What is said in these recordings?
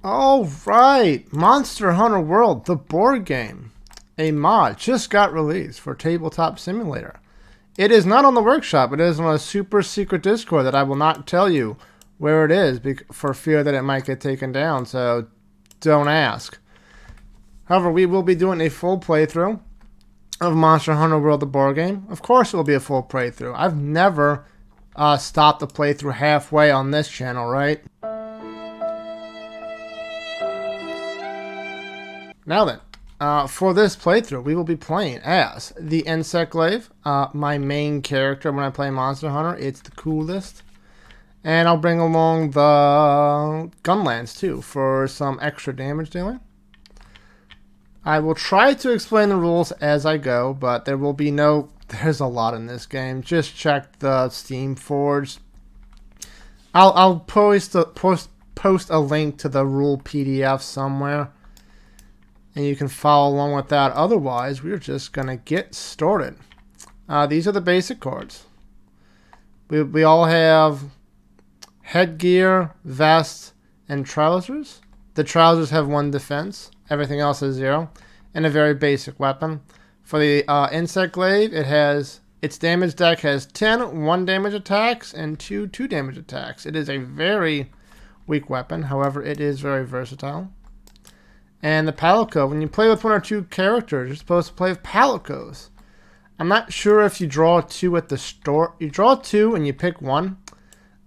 All right, Monster Hunter World, the board game, a mod just got released for Tabletop Simulator. It is not on the workshop. It is on a super secret Discord that I will not tell you where it is for fear that it might get taken down, so don't ask. However, we will be doing a full playthrough of Monster Hunter World, the board game. Of course it will be a full playthrough. I've never stopped the playthrough halfway on this channel, right? Now then, for this playthrough, we will be playing as the Insect Glaive, my main character when I play Monster Hunter. It's the coolest. And I'll bring along the Gunlance too for some extra damage dealing. I will try to explain the rules as I go, but there will be there's a lot in this game. Just check the Steam Forge. I'll post a link to the rule PDF somewhere, and you can follow along with that. Otherwise, we're just gonna get started. These are the basic cards. We all have headgear, vest, and trousers. The trousers have 1 defense. Everything else is 0. And a very basic weapon. For the Insect Glaive, its damage deck has 10 1 damage attacks and 2 2 damage attacks. It is a very weak weapon. However, it is very versatile. And the Palico, when you play with 1 or 2 characters, you're supposed to play with Palicos. I'm not sure if you draw 2 at the start. You draw 2 and you pick 1.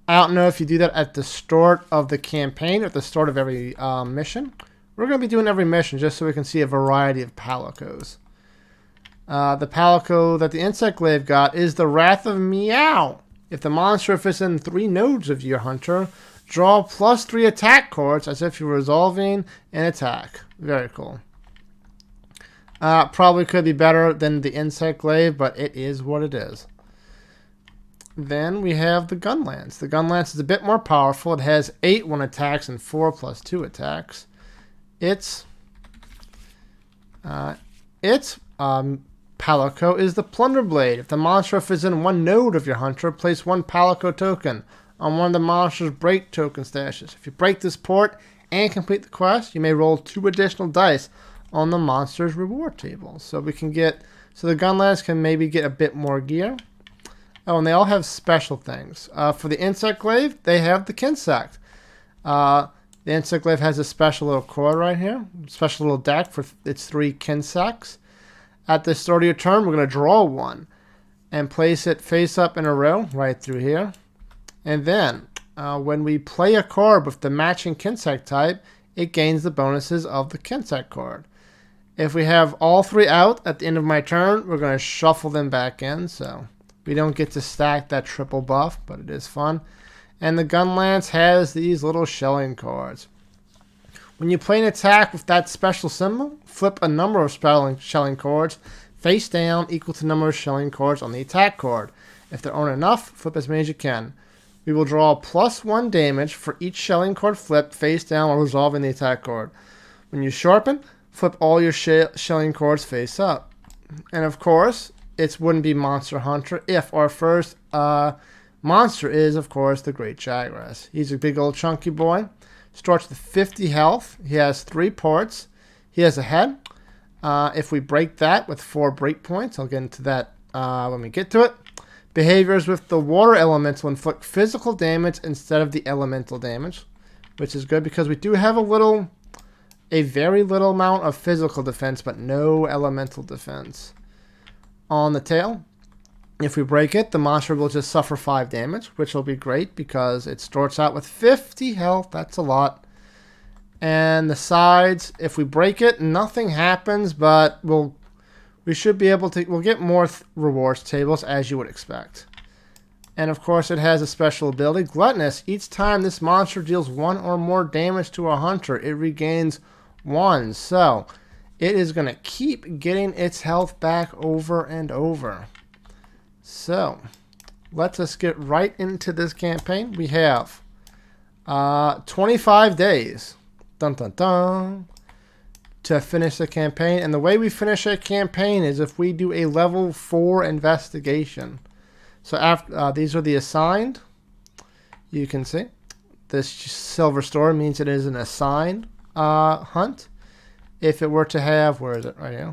I don't know if you do that at the start of the campaign or at the start of every mission. We're going to be doing every mission just so we can see a variety of Palicos. The Palico that the Insect Glaive got is the Wrath of Meow. If the monster fits in 3 nodes of your hunter, draw +3 attack cards as if you're resolving an attack. Very cool. Probably could be better than the Insect Glaive, but it is what it is. Then we have the Gunlance. The Gunlance is a bit more powerful. It has 8 1 attacks and 4 +2 attacks. Its Palico is the Plunder Blade. If the monster is in 1 node of your hunter, place 1 Palico token on one of the monster's break token stashes. If you break this port and complete the quest, you may roll 2 additional dice on the monster's reward table. So the Gunlance can maybe get a bit more gear. Oh, and they all have special things. For the Insect Glaive, they have the Kinsect. The Insect Glaive has a special little cord right here. Special little deck for its 3 Kinsects. At the start of your turn, we're going to draw 1 and place it face up in a row right through here. And then, when we play a card with the matching Kinsect type, it gains the bonuses of the Kinsect card. If we have all 3 out at the end of my turn, we're going to shuffle them back in, so we don't get to stack that triple buff, but it is fun. And the Gunlance has these little shelling cards. When you play an attack with that special symbol, flip a number of shelling cards face down equal to the number of shelling cards on the attack card. If there aren't enough, flip as many as you can. We will draw +1 damage for each shelling card flipped face down while resolving the attack card. When you sharpen, flip all your shelling cards face up. And of course, it wouldn't be Monster Hunter if our first monster is, of course, the Great Jagras. He's a big old chunky boy. Starts with 50 health. He has 3 parts. He has a head. If we break that with 4 breakpoints, I'll get into that when we get to it. Behaviors with the water elemental inflict physical damage instead of the elemental damage, which is good because we do have a very little amount of physical defense, but no elemental defense. On the tail, if we break it, the monster will just suffer 5 damage, which will be great because it starts out with 50 health. That's a lot. And the sides, if we break it, nothing happens, but we'll get more rewards tables as you would expect. And of course, it has a special ability, Gluttonous. Each time this monster deals 1 or more damage to a hunter, it regains 1. So it is going to keep getting its health back over and over. So, let us get right into this campaign. We have 25 days dun, dun, dun, to finish the campaign. And the way we finish a campaign is if we do a level 4 investigation. So after these are the assigned. You can see This silver store means it is an assigned hunt. If it were to have, where is it? Right here.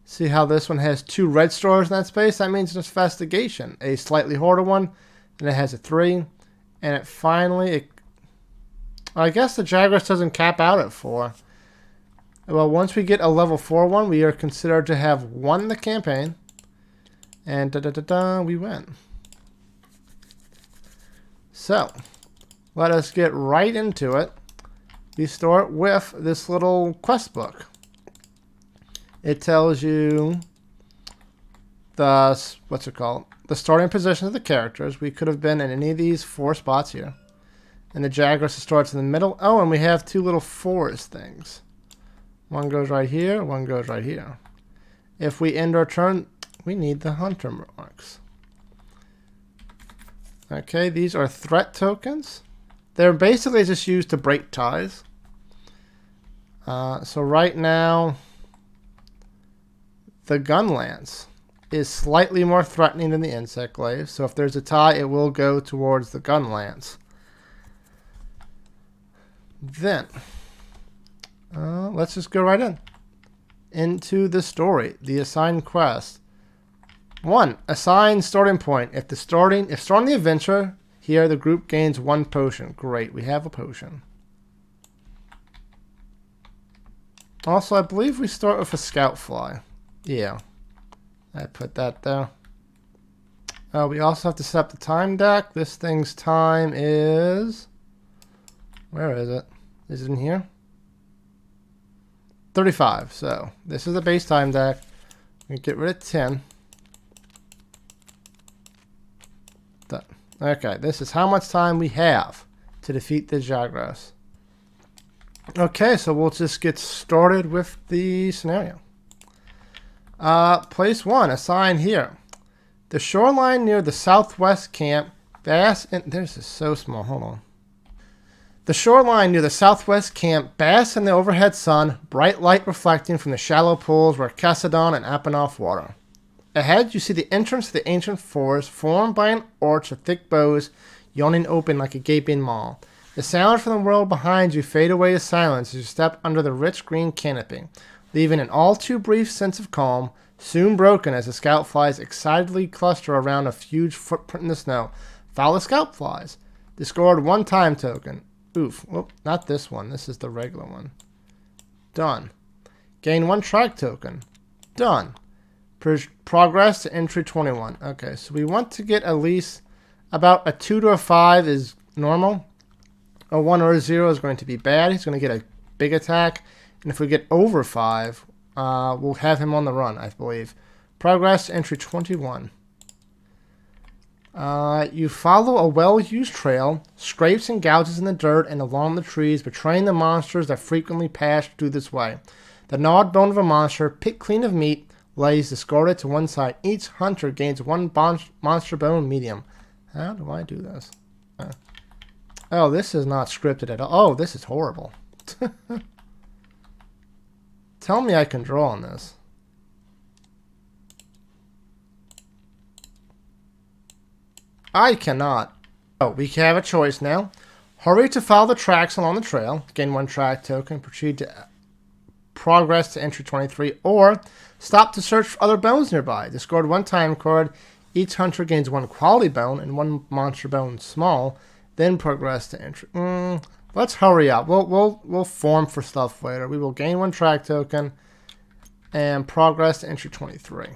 See how this one has 2 red stores in that space? That means it's investigation. A slightly harder one, and it has a 3. And it finally, I guess the Jaguars doesn't cap out at 4. Well, once we get a level 4 one, we are considered to have won the campaign. And we win. So, let us get right into it. We start with this little quest book. It tells you the, what's it called? The starting position of the characters. We could have been in any of these 4 spots here. And the Jaguars starts in the middle. Oh, and we have 2 little forest things. One goes right here, one goes right here. If we end our turn, we need the hunter marks. Okay, these are threat tokens. They're basically just used to break ties. So right now, the gun lance is slightly more threatening than the insect glaive. So if there's a tie, it will go towards the gun lance. Then, let's just go right into the story. The assigned quest. 1. Assigned starting point. If starting the adventure, here the group gains 1 potion. Great, we have a potion. Also, I believe we start with a scout fly. Yeah, I put that there. We also have to set up the time deck. This thing's time is... Where is it? Is it in here? 35. So, this is the base time deck. We get rid of 10. Done. Okay, this is how much time we have to defeat the Jaguars. Okay, so we'll just get started with the scenario. Place 1, assign here. The shoreline near the southwest camp, bask in... This is so small, hold on. The shoreline near the southwest camp basks in the overhead sun, bright light reflecting from the shallow pools where Casadon and Apanoff water. Ahead, you see the entrance to the ancient forest, formed by an arch of thick boughs, yawning open like a gaping maw. The sounds from the world behind you fade away to silence as you step under the rich green canopy, leaving an all too brief sense of calm, soon broken as the scout flies excitedly cluster around a huge footprint in the snow. Follow the scout flies. Discard 1 time token. Oof. Whoop, not this one. This is the regular one. Done. Gain 1 track token. Done. Progress to entry 21. Okay, so we want to get at least about a 2 to a 5 is normal. A 1 or a 0 is going to be bad. He's going to get a big attack. And if we get over 5, we'll have him on the run, I believe. Progress to entry 21. You follow a well-used trail, scrapes and gouges in the dirt and along the trees, betraying the monsters that frequently pass through this way. The gnawed bone of a monster, picked clean of meat, lays discarded to one side. Each hunter gains 1 monster bone medium. How do I do this? Oh, this is not scripted at all. Oh, this is horrible. Tell me I can draw on this. I cannot. Oh, we have a choice now. Hurry to follow the tracks along the trail. Gain 1 track token. Proceed to progress to entry 23. Or stop to search for other bones nearby. Discard 1 time card. Each hunter gains 1 quality bone and 1 monster bone small. Then progress to entry. Let's hurry up. We'll form for stuff later. We will gain 1 track token and progress to entry 23.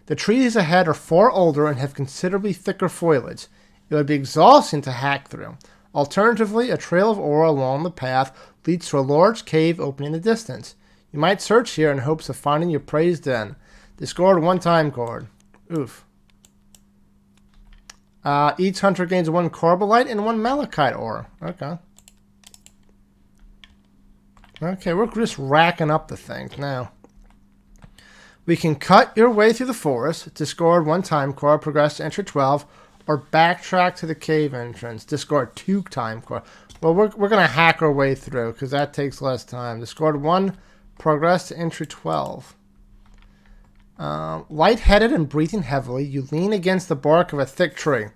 The trees ahead are far older and have considerably thicker foliage. It would be exhausting to hack through. Alternatively, a trail of ore along the path leads to a large cave opening in the distance. You might search here in hopes of finding your prey's den. Discard 1 time card. Oof. Each hunter gains 1 carbolite and 1 malachite ore. Okay. Okay, we're just racking up the things now. We can cut your way through the forest, discard 1 time card, progress to entry 12, or backtrack to the cave entrance, discard 2 time card. Well, we're going to hack our way through because that takes less time. Discard 1, progress to entry 12. Lightheaded and breathing heavily, you lean against the bark of a thick tree.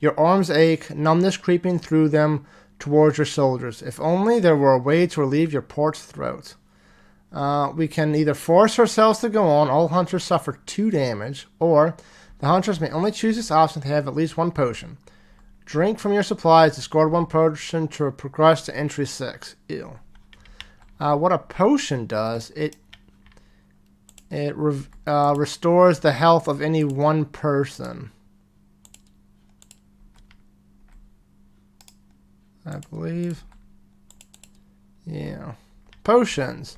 Your arms ache, numbness creeping through them towards your shoulders. If only there were a way to relieve your parched throat. We can either force ourselves to go on. All hunters suffer 2 damage. Or the hunters may only choose this option if they have at least 1 potion. Drink from your supplies. Discard 1 potion to progress to entry 6. Ew. What a potion does, it restores the health of any 1 person. I believe. Yeah. Potions.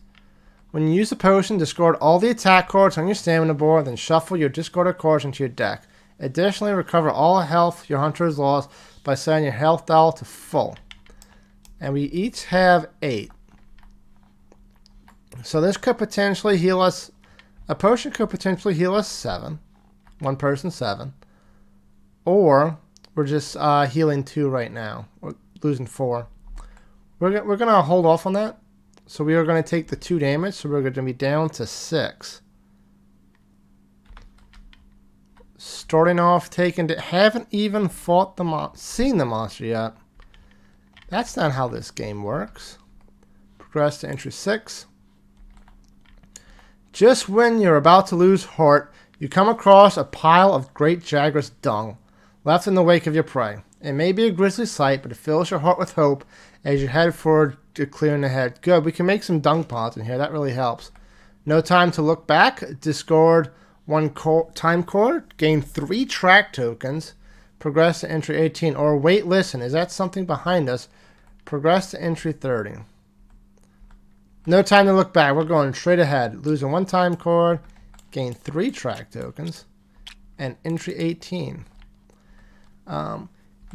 When you use a potion, discard all the attack cards on your stamina board, then shuffle your discarded cards into your deck. Additionally, recover all health your hunter has lost by setting your health dial to full. And we each have 8. So this could potentially heal us. A potion could potentially heal us 7. 1 person 7. Or we're just healing 2 right now. We're losing 4. We're going to hold off on that. So we are going to take the 2 damage. So we're going to be down to 6. Starting off taking it. Haven't even fought seen the monster yet. That's not how this game works. Progress to entry 6. Just when you're about to lose heart, you come across a pile of great Jagras dung left in the wake of your prey. It may be a grisly sight, but it fills your heart with hope as you head forward to clearing the head. Good, we can make some dung pods in here. That really helps. No time to look back. Discard 1 time cord. Gain 3 track tokens. Progress to entry 18. Or wait, listen. Is that something behind us? Progress to entry 30. No time to look back. We're going straight ahead. Losing 1 time cord. Gain 3 track tokens. And entry 18.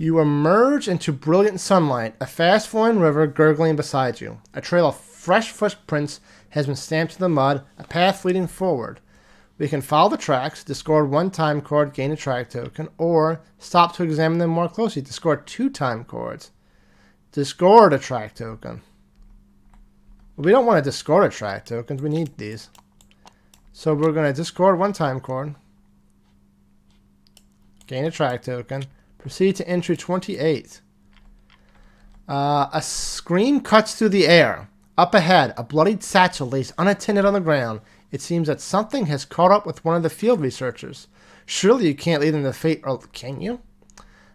You emerge into brilliant sunlight. A fast-flowing river gurgling beside you. A trail of fresh footprints has been stamped in the mud. A path leading forward. We can follow the tracks. Discard 1 time cord. Gain a track token. Or stop to examine them more closely. Discard 2 time cords. Discard a track token. We don't want to discard a track tokens. We need these. So we're going to discard 1 time cord. Gain a track token. Proceed to entry 28. A scream cuts through the air. Up ahead, a bloodied satchel lays unattended on the ground. It seems that something has caught up with one of the field researchers. Surely you can't lead them to fate, or can you?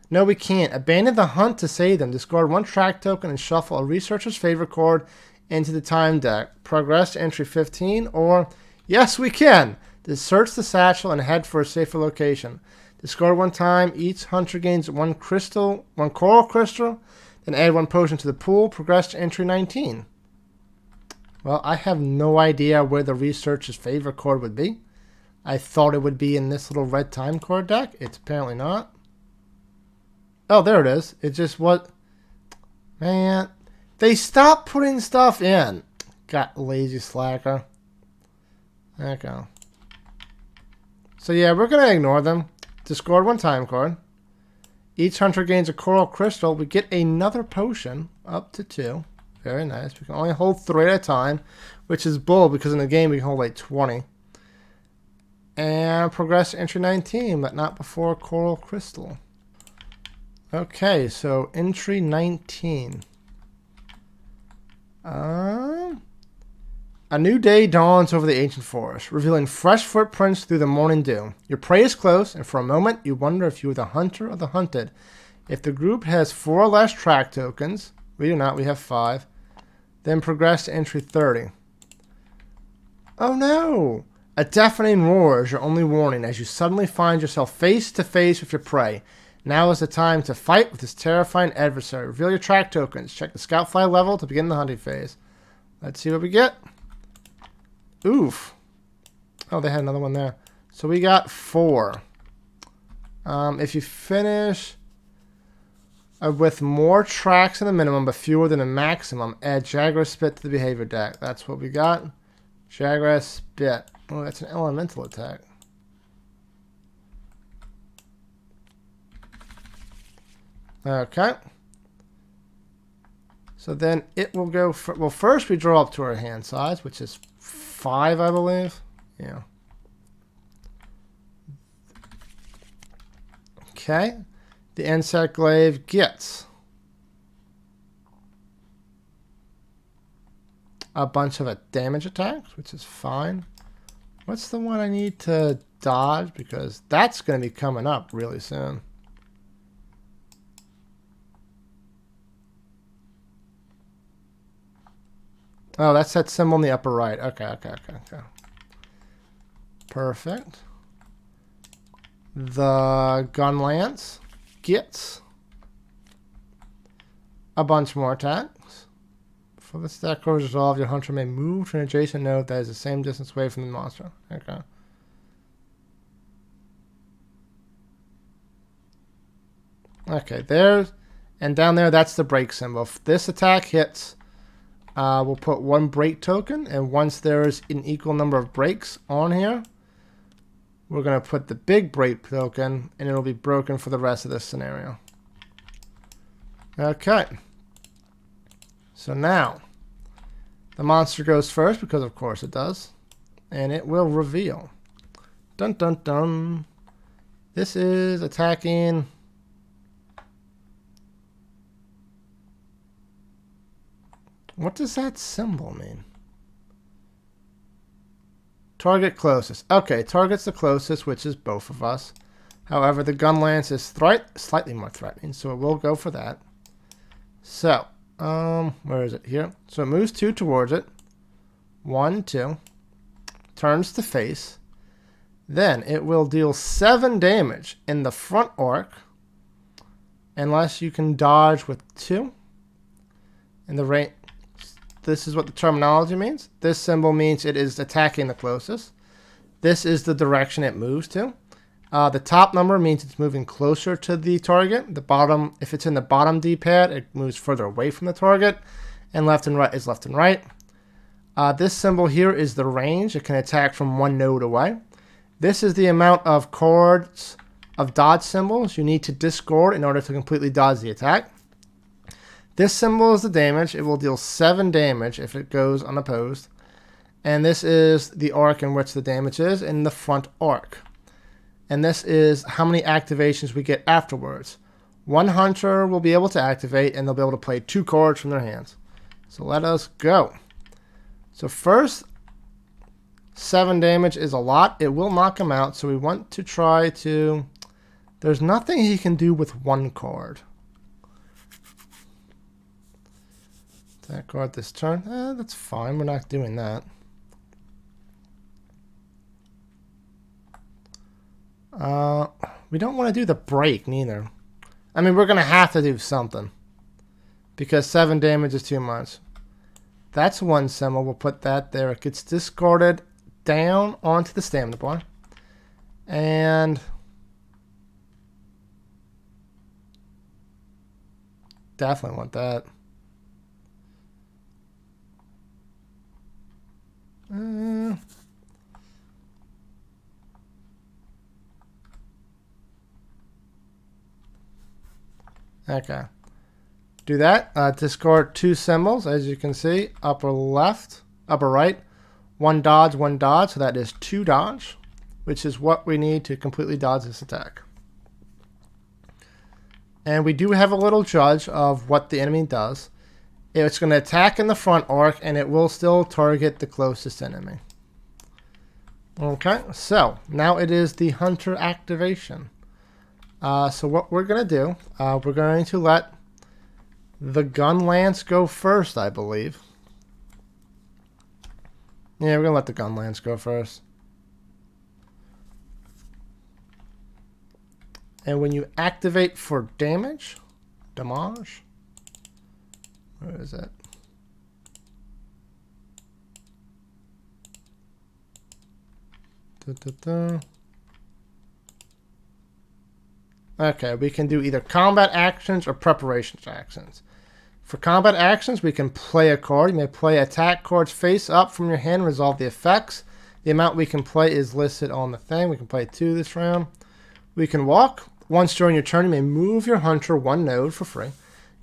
No, we can't. Abandon the hunt to save them. Discard 1 track token and shuffle a researcher's favorite card into the time deck. Progress to entry 15, or yes, we can. Search the satchel and head for a safer location. Discard 1 time. Each hunter gains 1 coral crystal, then add 1 potion to the pool. Progress to entry 19. Well, I have no idea where the researcher's favorite card would be. I thought it would be in this little red time card deck. It's apparently not. Oh, there it is. It just what? Man, they stopped putting stuff in. Got lazy slacker. There you go. So yeah, we're going to ignore them. Discard 1 time card. Each hunter gains a coral crystal. We get another potion, up to 2. Very nice. We can only hold 3 at a time, which is bull because in the game we can hold like 20. And progress to entry 19, but not before coral crystal. Okay, so entry 19. A new day dawns over the ancient forest, revealing fresh footprints through the morning dew. Your prey is close, and for a moment you wonder if you are the hunter or the hunted. If the group has 4 or less track tokens, we do not, we have 5, then progress to entry 30. Oh no! A deafening roar is your only warning as you suddenly find yourself face to face with your prey. Now is the time to fight with this terrifying adversary. Reveal your track tokens. Check the scout fly level to begin the hunting phase. Let's see what we get. Oof. Oh, they had another one there. So we got 4. If you finish with more tracks than the minimum but fewer than the maximum, add Jagras Spit to the behavior deck. That's what we got. Jagras Spit. Oh, that's an elemental attack. Okay. So then it will go for, well, first we draw up to our hand size, which is 5, I believe. Yeah. Okay. the insect glaive gets a bunch of damage attacks, which is fine. What's the one I need to dodge? Because that's going to be coming up really soon. Oh, that's that symbol in the upper right. Okay. Perfect. The gun lance gets a bunch more attacks. For the stack cores resolve, your hunter may move to an adjacent node that is the same distance away from the monster. Okay. Okay, there's, and down there, that's the break symbol. If this attack hits, we'll put one break token, and once there's an equal number of breaks on here, we're going to put the big break token, and it'll be broken for the rest of this scenario. Okay. So now, the monster goes first, because of course it does, and it will reveal. Dun dun dun. This is attacking... What does that symbol mean? Target closest. Okay, target's the closest, which is both of us. However, the gun lance is slightly more threatening, so it will go for that. So, where is it? Here. So it moves 2 towards it. 1, 2. Turns to face. Then it will deal 7 damage in the front arc, unless you can dodge with 2. In the range. This is what the terminology means. This symbol means it is attacking the closest. This is the direction it moves to. The top number means it's moving closer to the target. The bottom, if it's in the bottom D-pad, it moves further away from the target. And left and right is left and right. This symbol here is the range. It can attack from 1 node away. This is the amount of cards of dodge symbols you need to discard in order to completely dodge the attack. This symbol is the damage. It will deal 7 damage if it goes unopposed. And this is the arc in which the damage is in the front arc. And this is how many activations we get afterwards. One hunter will be able to activate, and they'll be able to play 2 cards from their hands. So let us go. So first, 7 damage is a lot. It will knock him out, so we want to try to... There's nothing he can do with 1 card. That card this turn. That's fine. We're not doing that. We don't want to do the break neither. I mean, we're going to have to do something. Because 7 damage is too much. That's 1 symbol. We'll put that there. It gets discarded down onto the stamina bar. And... definitely want that. Okay. Do that. Discard 2 symbols, as you can see. Upper left, upper right. 1 dodge, 1 dodge. So that is 2 dodge, which is what we need to completely dodge this attack. And we do have a little judge of what the enemy does. It's going to attack in the front arc, and it will still target the closest enemy. Okay, so now it is the hunter activation. So what we're going to do, we're going to let the gun lance go first, I believe. Yeah, we're going to let the gun lance go first. And when you activate for damage, damage, where is it? Okay, we can do either combat actions or preparation actions. For combat actions, we can play a card. You may play attack cards face up from your hand, resolve the effects. The amount we can play is listed on the thing. We can play 2 this round. We can walk. Once during your turn, you may move your hunter 1 node for free.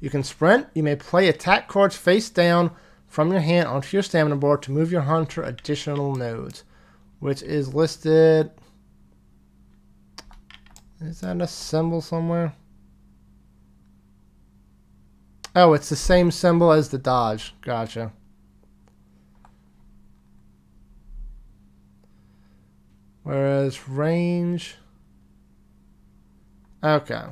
You can sprint. You may play attack cards face down from your hand onto your stamina board to move your hunter additional nodes, which is listed. Is that a symbol somewhere? Oh, it's the same symbol as the dodge. Gotcha. Whereas range... Okay.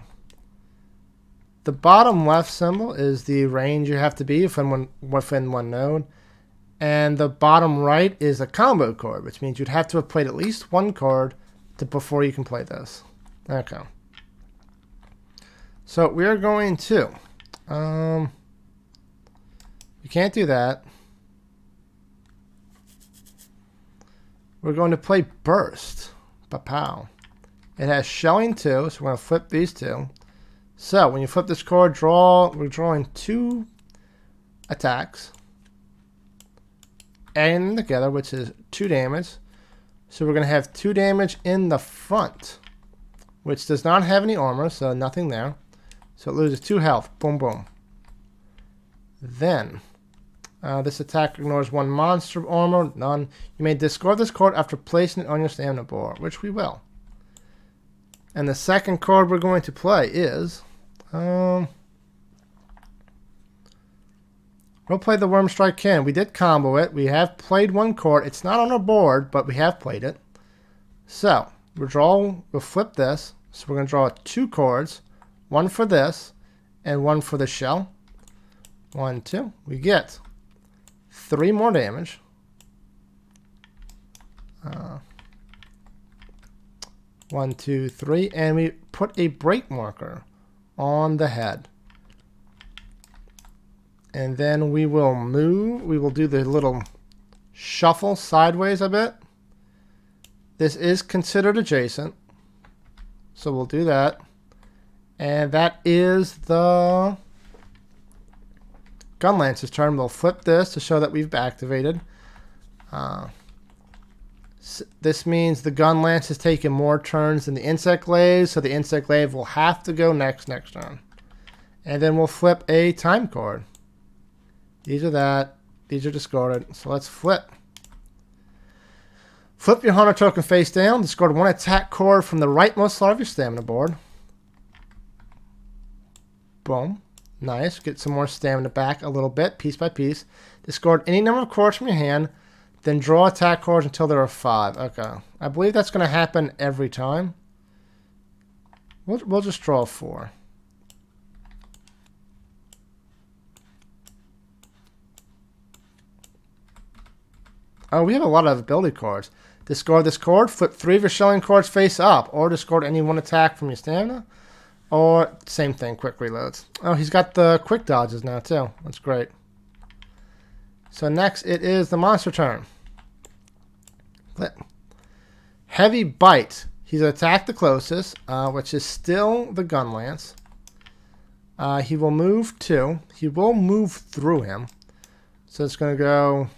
The bottom left symbol is the range you have to be within one node. And the bottom right is a combo chord, which means you'd have to have played at least one chord before you can play this. Okay. So we are going to... you can't do that. We're going to play Burst. Ba-pow. It has shelling too, so we're going to flip these two. So when you flip this chord, we're drawing 2 attacks. Adding them together, which is 2 damage. So we're going to have 2 damage in the front, which does not have any armor, so nothing there. So it loses 2 health. Boom, boom. Then, this attack ignores 1 monster armor, none. You may discard this card after placing it on your stamina board, which we will. And the second card we're going to play is... we'll play the Worm Strike Cannon. We did combo it. We have played 1 chord. It's not on our board, but we have played it. So, we'll flip this. So we're going to draw 2 chords. 1 for this, and 1 for the shell. 1, 2. We get 3 more damage. 1, 2, 3, and we put a break marker on the head. And then we will move. We will do the little shuffle sideways a bit. This is considered adjacent, so we'll do that. And that is the Gunlance's turn. We'll flip this to show that we've activated. This means the Gunlance has taken more turns than the Insect Glaive, so the Insect Glaive will have to go next turn. And then we'll flip a time card. These are that. These are discarded. So let's flip. Flip your Hunter token face down. Discard 1 attack card from the rightmost slot of your stamina board. Boom. Nice. Get some more stamina back a little bit, piece by piece. Discard any number of cards from your hand. Then draw attack cards until there are 5. Okay. I believe that's going to happen every time. We'll just draw 4. Oh, we have a lot of ability cards. Discard this card, flip 3 of your shelling cards face up, or discard any 1 attack from your stamina. Or, same thing, quick reloads. Oh, he's got the quick dodges now, too. That's great. So next, it is the monster turn. Flip. Heavy Bite. He's attacked the closest, which is still the Gunlance. He will move 2. He will move through him. So it's going to go...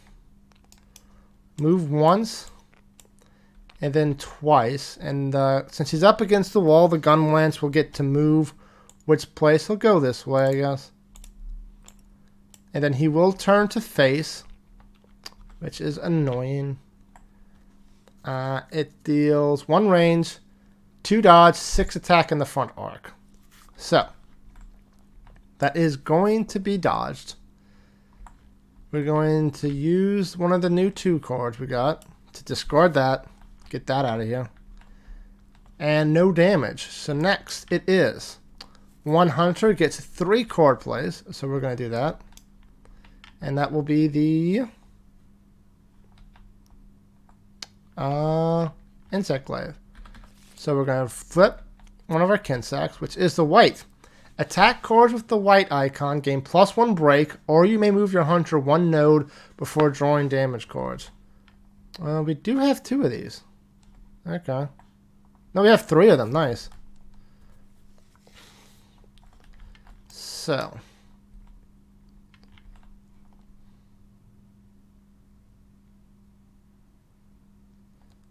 move once, and then twice. And since he's up against the wall, the Gunlance will get to move which place. He'll go this way, I guess. And then he will turn to face, which is annoying. It deals 1 range, 2 dodge, 6 attack in the front arc. So, that is going to be dodged. We're going to use one of the new 2 cards we got to discard that. Get that out of here. And no damage. So next it is 1 hunter gets 3 card plays. So we're going to do that. And that will be the Insect Glaive. So we're going to flip one of our Kinsects, which is the white. Attack cards with the white icon gain +1 break, or you may move your hunter 1 node before drawing damage cards. We do have 2 of these. Okay. No, we have 3 of them. Nice. So.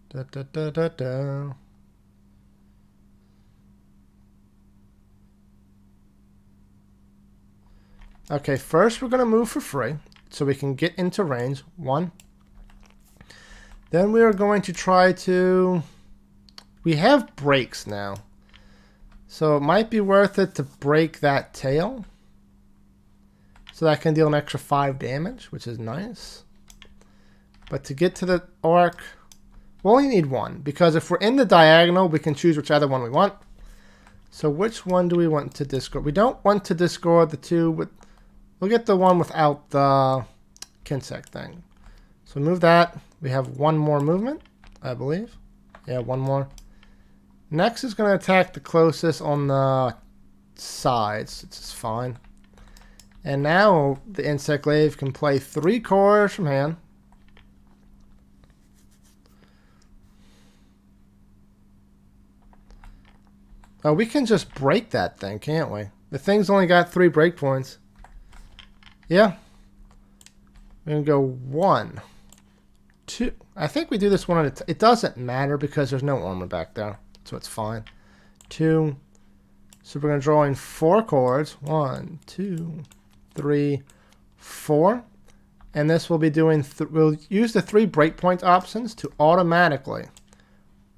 Da, da, da, da, da. Okay, first we're going to move for free so we can get into range. 1. Then we are going to try to... we have breaks now. So it might be worth it to break that tail. So that can deal an extra 5 damage, which is nice. But to get to the orc, we only need 1. Because if we're in the diagonal, we can choose whichever one we want. So which one do we want to discard? We don't want to discard the 2 with... We'll get the one without the Kinsect thing. So move that. We have 1 more movement, I believe. Yeah, 1 more. Next is going to attack the closest on the sides. It's just fine. And now the Insect Glaive can play 3 cores from hand. Oh, we can just break that thing, can't we? The thing's only got 3 break points. Yeah. We're going to go 1, 2. I think we do this one at a time. It doesn't matter because there's no armor back there. So it's fine. 2. So we're going to draw in 4 chords. 1, 2, 3, 4. And this will be doing... we'll use the 3 breakpoint options to automatically,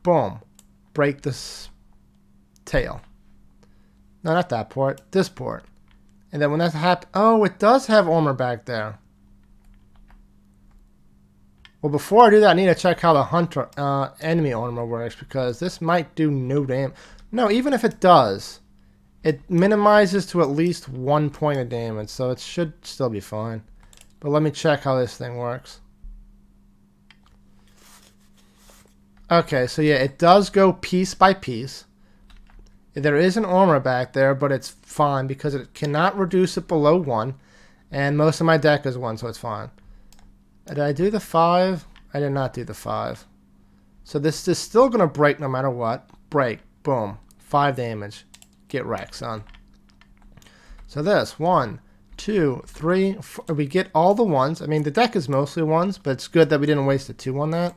boom, break this tail. No, not that port. This port. And then when that happens... oh, it does have armor back there. Well, before I do that, I need to check how the hunter enemy armor works, because this might do no damage. No, even if it does, it minimizes to at least 1 point of damage, so it should still be fine. But let me check how this thing works. Okay, so yeah, it does go piece by piece. There is an armor back there, but it's fine because it cannot reduce it below 1. And most of my deck is 1, so it's fine. Did I do the 5? I did not do the 5. So this is still going to break no matter what. Break. Boom. 5 damage. Get wrecked, son. So this. 1, 2, 3, 4. We get all the 1s. I mean, the deck is mostly 1s, but it's good that we didn't waste a 2 on that.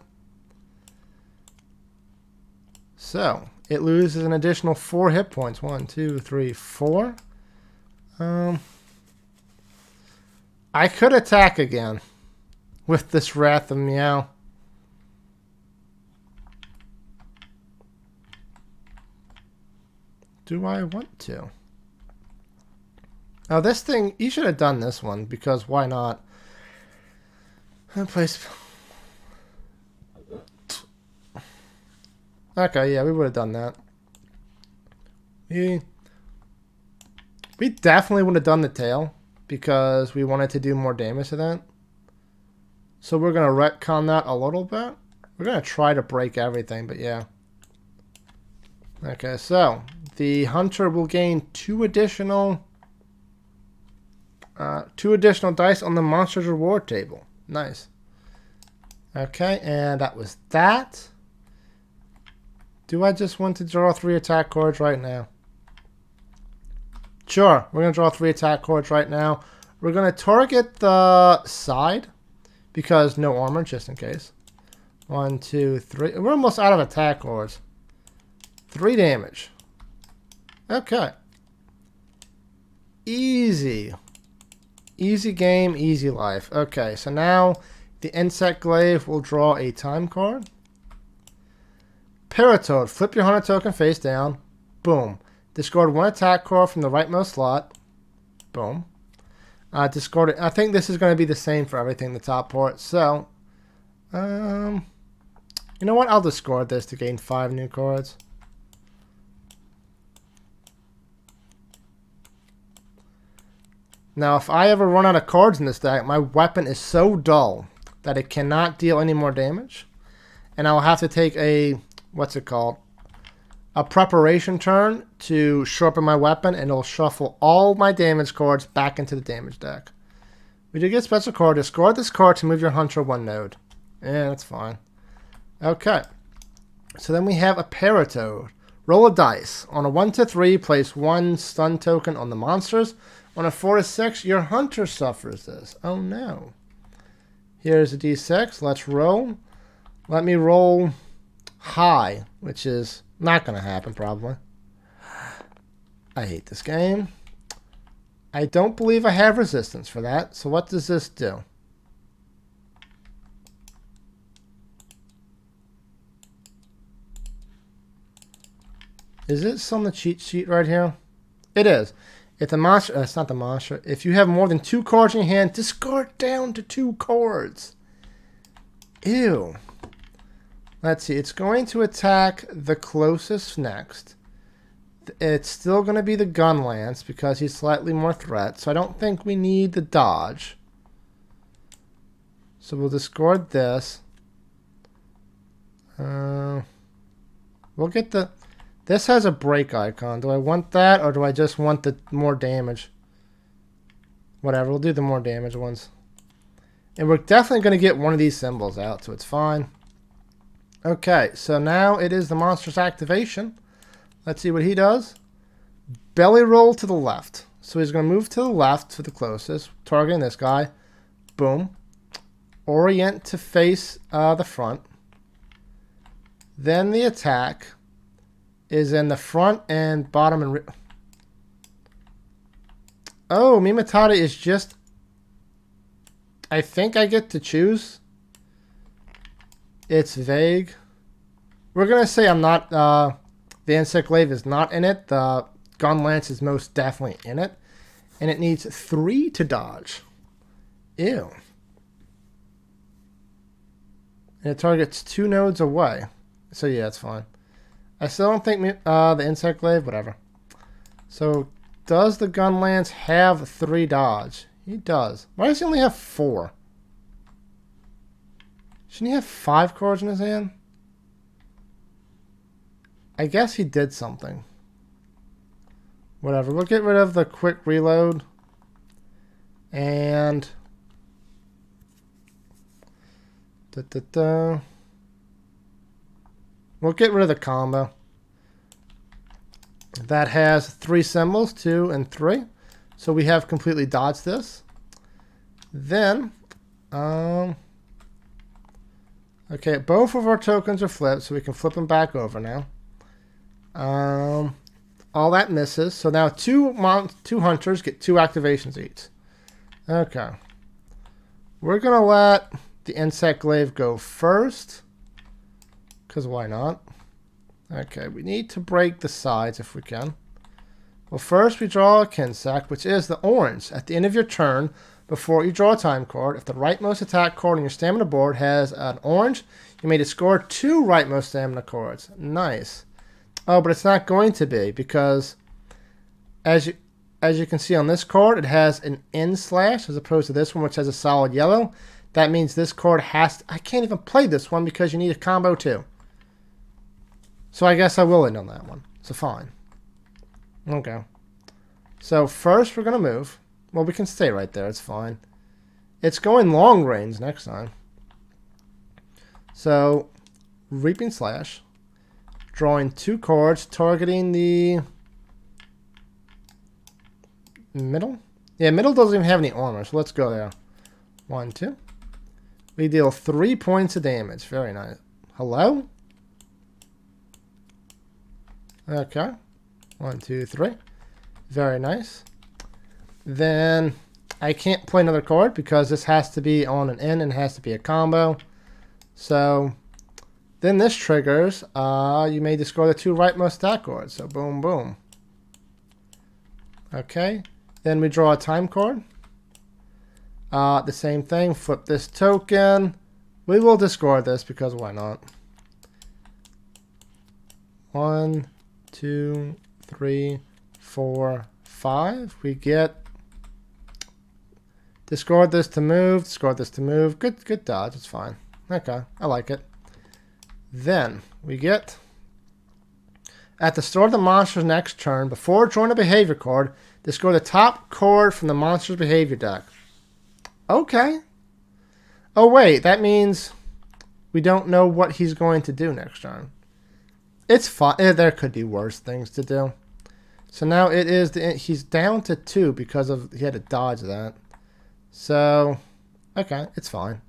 So it loses an additional 4 hit points. 1, 2, 3, 4. I could attack again with this Wrath of Meow. Do I want to? Oh, this thing, you should have done this one, because why not? Place. Okay, yeah, we would have done that. We definitely would have done the tail, because we wanted to do more damage to that. So we're going to retcon that a little bit. We're going to try to break everything, but yeah. Okay, so the hunter will gain 2 additional dice on the monster's reward table. Nice. Okay, and that was that. Do I just want to draw 3 attack cards right now? Sure, we're going to draw 3 attack cards right now. We're going to target the side, because no armor, just in case. 1, 2, 3. We're almost out of attack cards. 3 damage. Okay. Easy. Easy game, easy life. Okay, so now the Insect Glaive will draw a time card. Paratoad, flip your hunter token face down. Boom. Discard 1 attack card from the rightmost slot. Boom. Discard it. I think this is going to be the same for everything in the top part. So, you know what? I'll discard this to gain 5 new cards. Now, if I ever run out of cards in this deck, my weapon is so dull that it cannot deal any more damage. And I'll have to take a, what's it called? A preparation turn to sharpen my weapon, and it'll shuffle all my damage cards back into the damage deck. We do get a special card. Discard this card to move your hunter 1 node. Yeah, that's fine. Okay. So then we have a Paratoad. Roll a dice. On a 1 to 3, place 1 stun token on the monsters. On a 4 to 6, your hunter suffers this. Oh no. Here's a d6. Let's roll. Let me roll high, which is not going to happen, probably. I hate this game. I don't believe I have resistance for that. So what does this do? Is it on the cheat sheet right here? It is. If the monster, it's not the monster. If you have more than 2 cards in your hand, discard down to 2 cards. Ew. Let's see. It's going to attack the closest next. It's still going to be the gun lance because he's slightly more threat. So I don't think we need the dodge. So we'll discard this. We'll get the... This has a break icon. Do I want that or do I just want the more damage? Whatever, we'll do the more damage ones. And we're definitely going to get one of these symbols out, so it's fine. Okay, so now it is the monster's activation. Let's see what he does. Belly roll to the left. So he's going to move to the left to the closest, targeting this guy. Boom. Orient to face the front. Then the attack is in the front and bottom and... Oh, Mimatada is just... I think I get to choose. It's vague. We're going to say I'm not... the insect glaive is not in it. The gun lance is most definitely in it. And it needs 3 to dodge. Ew. And it targets 2 nodes away. So yeah, it's fine. I still don't think the insect glaive, whatever. So, does the gun lance have 3 dodge? He does. Why does he only have 4? Shouldn't he have 5 cards in his hand? I guess he did something. Whatever. We'll get rid of the quick reload. And... We'll get rid of the combo. That has 3 symbols, 2 and 3. So we have completely dodged this. Then, okay, both of our tokens are flipped, so we can flip them back over now. All that misses. So now 2 hunters get 2 activations each. Okay. We're going to let the insect glaive go first. Because why not? Okay, we need to break the sides if we can. Well, first we draw a Kinsack, which is the orange. At the end of your turn, before you draw a time card, if the rightmost attack card on your stamina board has an orange, you may discard 2 rightmost stamina cards. Nice. Oh, but it's not going to be because as you can see on this card, it has an N slash as opposed to this one, which has a solid yellow. That means this card has to, I can't even play this one because you need a combo too. So I guess I will end on that one. So fine. Okay. So first we're going to move. Well, we can stay right there. It's fine. It's going long range next time. So, Reaping Slash. Drawing 2 cards, targeting the middle. Yeah, middle doesn't even have any armor, so let's go there. 1, 2. We deal 3 points of damage. Very nice. Hello? Okay. 1, 2, 3. Very nice. Then I can't play another card because this has to be on an N and it has to be a combo. So then this triggers, you may discard the 2 rightmost attack cards. So boom, boom. Okay. Then we draw a time card. The same thing. Flip this token. We will discard this because why not? 1, 2, 3, 4, 5. We get discard this to move, discard this to move. Good dodge. It's fine. Okay, I like it. Then we get at the start of the monster's next turn, before drawing a behavior card, discard the top card from the monster's behavior deck. Okay. Oh wait, that means we don't know what he's going to do next turn. It's fine. There could be worse things to do. So now it is he's down to 2 because of he had to dodge that. So, okay, it's fine.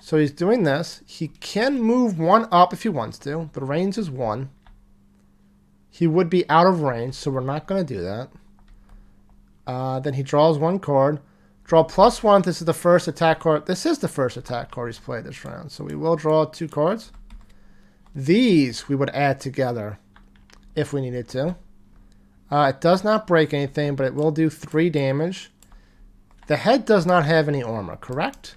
So he's doing this. He can move 1 up if he wants to. The range is 1. He would be out of range, so we're not going to do that. Then he draws 1 card. Draw +1. This is the first attack card. This is the first attack card he's played this round. So we will draw 2 cards. These we would add together if we needed to. It does not break anything, but it will do 3 damage. The head does not have any armor, correct?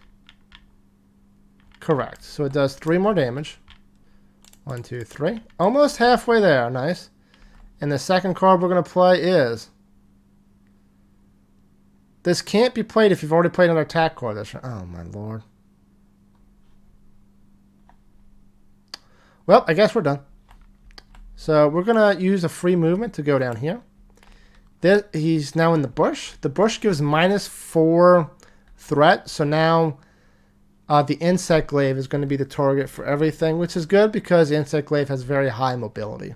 Correct. So it does 3 more damage. 1, 2, 3. Almost halfway there. Nice. And the second card we're going to play is... This can't be played if you've already played another attack card. That's right. Oh, my lord. Well, I guess we're done. So we're going to use a free movement to go down here. He's now in the bush. The bush gives -4 threat. So now the insect glaive is going to be the target for everything, which is good because the insect glaive has very high mobility.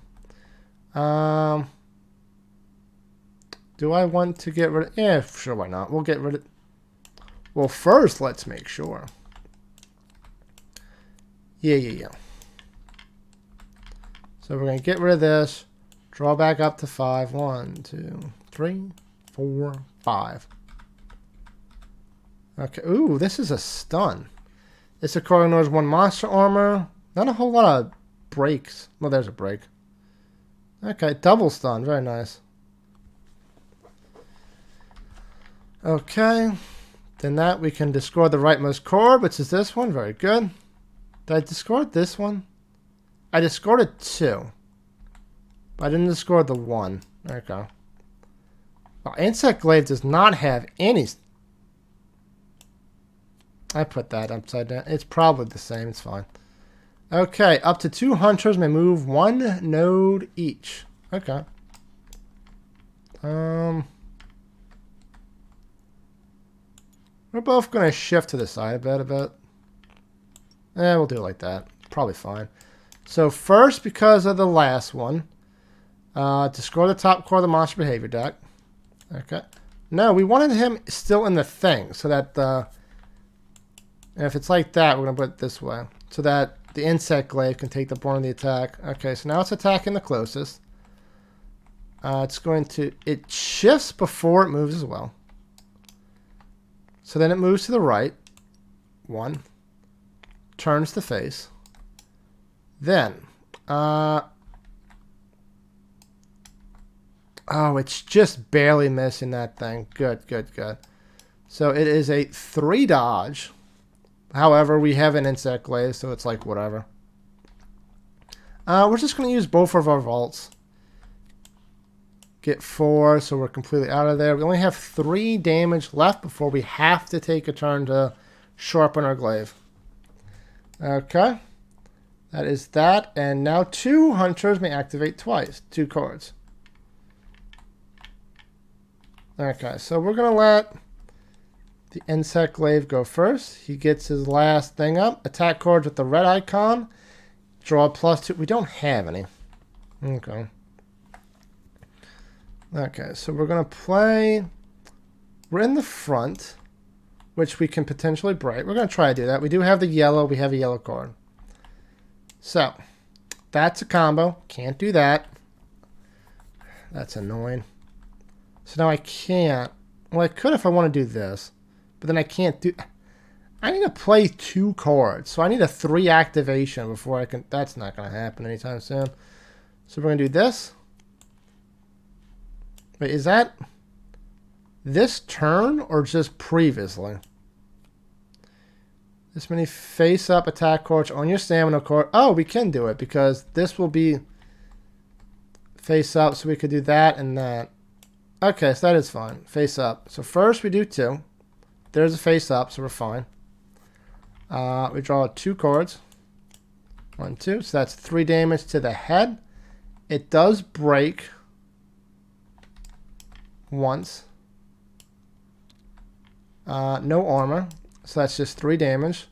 Do I want to get rid of... Yeah, sure, why not? We'll get rid of... Well, first, let's make sure. Yeah. So we're going to get rid of this. Draw back up to 5. 1, 2, 3, 4, 5. Okay. Ooh, this is a stun. This card ignores 1 monster armor. Not a whole lot of breaks. Well, there's a break. Okay, double stun. Very nice. Okay. Then that we can discard the rightmost card, which is this one. Very good. Did I discard this one? I discarded 2. But I didn't discard the 1. Okay. Well, Insect Glaive does not have any... I put that upside down. It's probably the same. It's fine. Okay. Up to 2 hunters may move 1 node each. Okay. We're both going to shift to the side a bit. We'll do it like that. Probably fine. So first, because of the last one, discard the top card of the monster behavior deck. Okay. No, we wanted him still in the thing, so that and if it's like that, we're going to put it this way, so that the insect glaive can take the brunt of the attack. Okay, so now it's attacking the closest. It shifts before it moves as well. So then it moves to the right. 1. Turns to face. Then, oh, it's just barely missing that thing. Good. So it is a 3 dodge. However, we have an insect glaive, so it's like whatever. We're just going to use both of our vaults. Get 4, so we're completely out of there. We only have 3 damage left before we have to take a turn to sharpen our glaive. Okay. That is that. And now 2 hunters may activate twice. 2 cards. Okay, so we're going to let the insect glaive go first. He gets his last thing up. Attack cards with the red icon. Draw +2. We don't have any. Okay. Okay, so we're going to play... We're in the front, which we can potentially break. We're going to try to do that. We do have the yellow. We have a yellow card. So, that's a combo. Can't do that. That's annoying. So now I can't... Well, I could if I want to do this. But then I can't do... I need to play 2 cards. So I need a 3 activation before I can... That's not going to happen anytime soon. So we're going to do this. Wait, is that this turn or just previously? This many face-up attack cards on your stamina card. Oh, we can do it because this will be face-up, so we could do that and that. Okay, so that is fine. Face-up. So first we do 2. There's a face-up, so we're fine. We draw 2 cards. 1, 2. So that's 3 damage to the head. It does break once. No armor. So that's just 3 damage.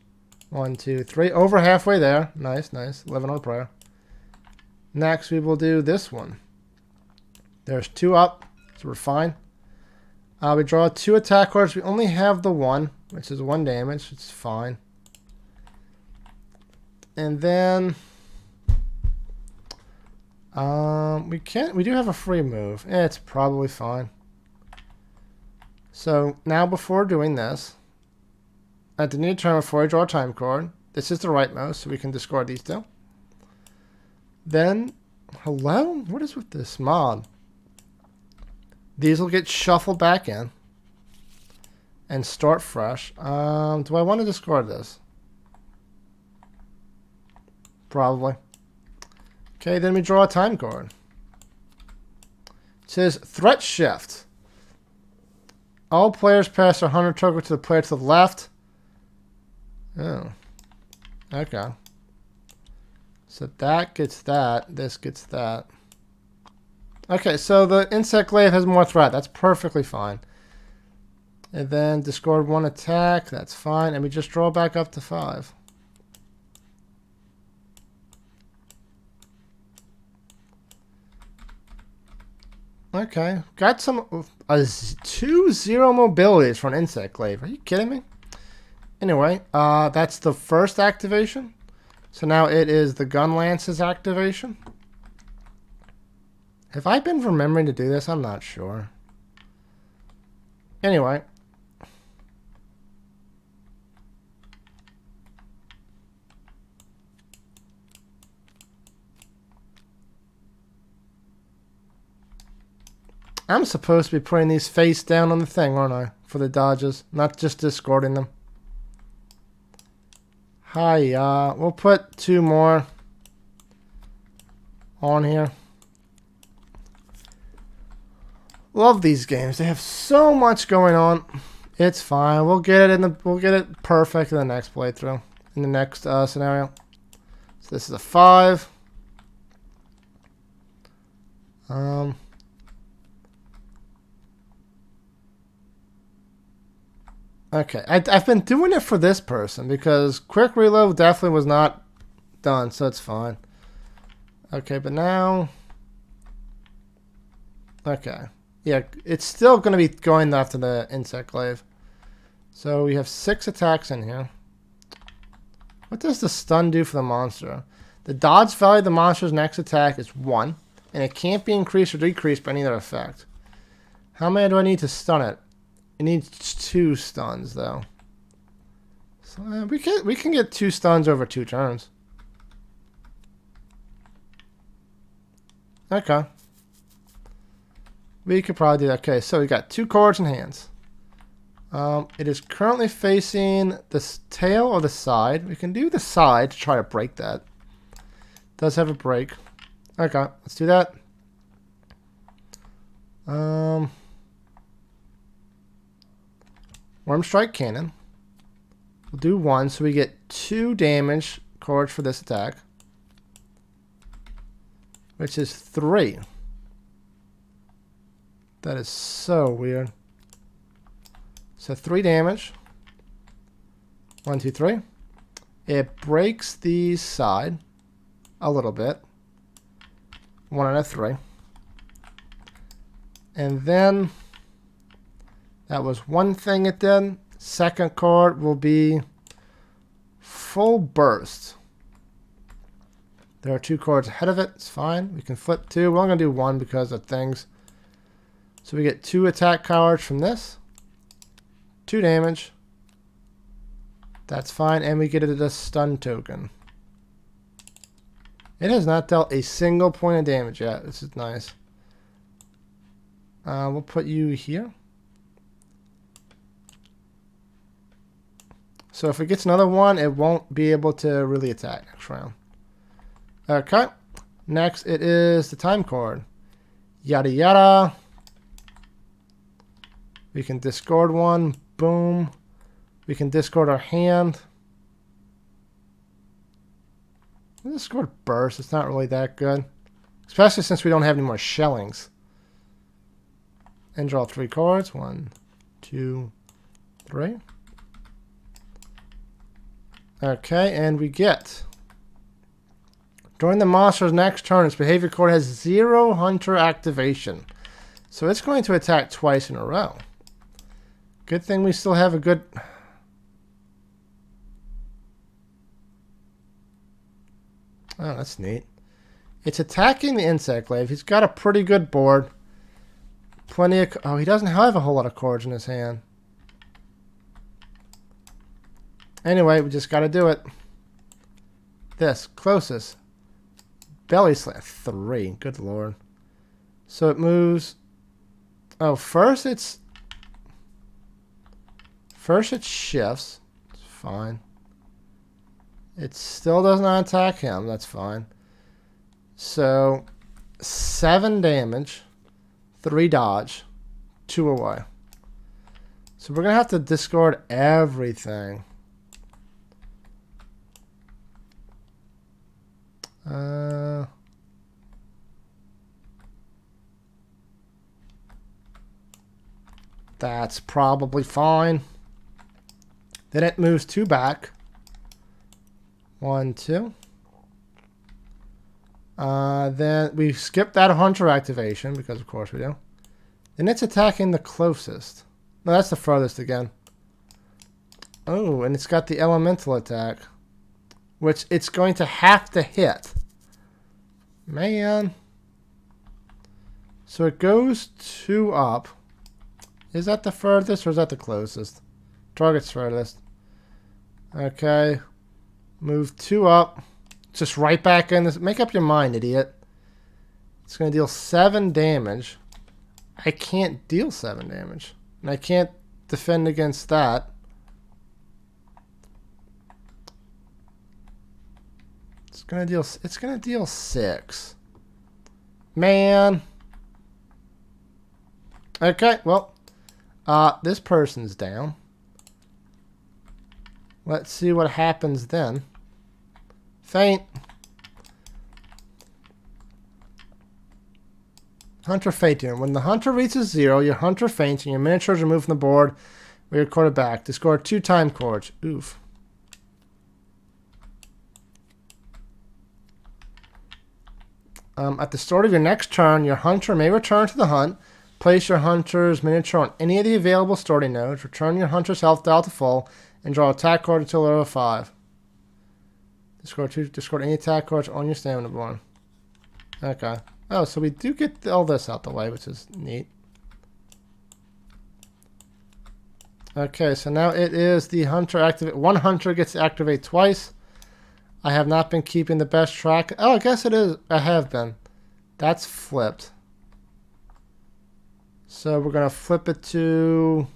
1, 2, 3. Over halfway there. Nice. Living on a prayer. Next, we will do this one. There's 2 up. So we're fine. We draw 2 attack cards. We only have the 1, which is 1 damage. It's fine. And then... we do have a free move. It's probably fine. So now before doing this, at the new turn before I draw a time card, this is the rightmost, so we can discard these 2. Then, hello? What is with this mod? These will get shuffled back in and start fresh. Do I want to discard this? Probably. Okay, then we draw a time card. It says Threat Shift. All players pass their hunter token to the player to the left. Oh. Okay. So that gets that. This gets that. Okay, so the insect glaive has more threat. That's perfectly fine. And then discard one attack. That's fine. And we just draw back up to 5. Okay. Got some 2-0 mobilities for an insect glaive. Are you kidding me? Anyway, that's the first activation. So now it is the Gun Lance's activation. Have I been remembering to do this? I'm not sure. Anyway. I'm supposed to be putting these face down on the thing, aren't I? For the dodges, not just discarding them. Hi, we'll put 2 more on here. Love these games. They have so much going on. It's fine. We'll get it perfect in the next playthrough. In the next scenario. So this is a 5. Okay, I've been doing it for this person because quick reload definitely was not done, so it's fine. Okay, but now... Okay. Yeah, it's still going to be going after the insect glaive. So we have 6 attacks in here. What does the stun do for the monster? The dodge value of the monster's next attack is 1, and it can't be increased or decreased by any other effect. How many do I need to stun it? It needs 2 stuns, though. So we can get 2 stuns over 2 turns. Okay. We could probably do that. Okay, so we got 2 cards in hands. It is currently facing the tail or the side. We can do the side to try to break that. It does have a break. Okay, let's do that. Worm Strike Cannon. We'll do 1, so we get 2 damage cards for this attack. Which is 3. That is so weird. So 3 damage. 1, 2, 3. It breaks the side a little bit. 1 out of 3. And then... that was one thing it did. Second card will be Full Burst. There are 2 cards ahead of it. It's fine. We can flip 2. We're only going to do 1 because of things. So we get 2 attack cards from this. 2 damage. That's fine. And we get it a stun token. It has not dealt a single point of damage yet. This is nice. We'll put you here. So if it gets another 1, it won't be able to really attack next round. Okay. Next, it is the time card. Yada yada. We can discard 1. Boom. We can discard our hand. We'll discard Burst. It's not really that good. Especially since we don't have any more shellings. And draw 3 cards. 1, 2, 3. Okay, and we get... during the monster's next turn, its behavior card has 0 hunter activation. So it's going to attack twice in a row. Good thing we still have a good... oh, that's neat. It's attacking the insect glaive. He's got a pretty good board. Plenty of... oh, he doesn't have a whole lot of cards in his hand. Anyway, we just got to do it. This, closest. Belly slam. 3. Good lord. So it moves Oh, first it shifts. It's fine. It still does not attack him. That's fine. So 7 damage, 3 dodge, 2 away. So we're gonna have to discard everything. That's probably fine. Then it moves 2 back. 1, 2. Then we skip that hunter activation because of course we do. Then it's attacking the closest. No, that's the furthest again. Oh, and it's got the elemental attack, which it's going to have to hit. Man. So it goes 2 up. Is that the furthest or is that the closest? Target's furthest. Okay. Move 2 up. Just right back in this. Make up your mind, idiot. It's going to deal 7 damage. I can't deal 7 damage. And I can't defend against that. It's going to deal 6. Man. Okay, well, this person's down. Let's see what happens then. Faint. Hunter fainting. When the hunter reaches 0, your hunter faints and your miniature is removed from the board where you're recorded back. Discard 2 time cords. Oof. At the start of your next turn, your hunter may return to the hunt. Place your hunter's miniature on any of the available starting nodes. Return your hunter's health dial to full and draw attack card until level 5. Discard any attack cards on your stamina board. Okay. Oh, so we do get all this out the way, which is neat. Okay, so now it is the hunter activate. One hunter gets to activate twice. I have not been keeping the best track. Oh, I guess it is. I have been. That's flipped. So we're going to flip it to...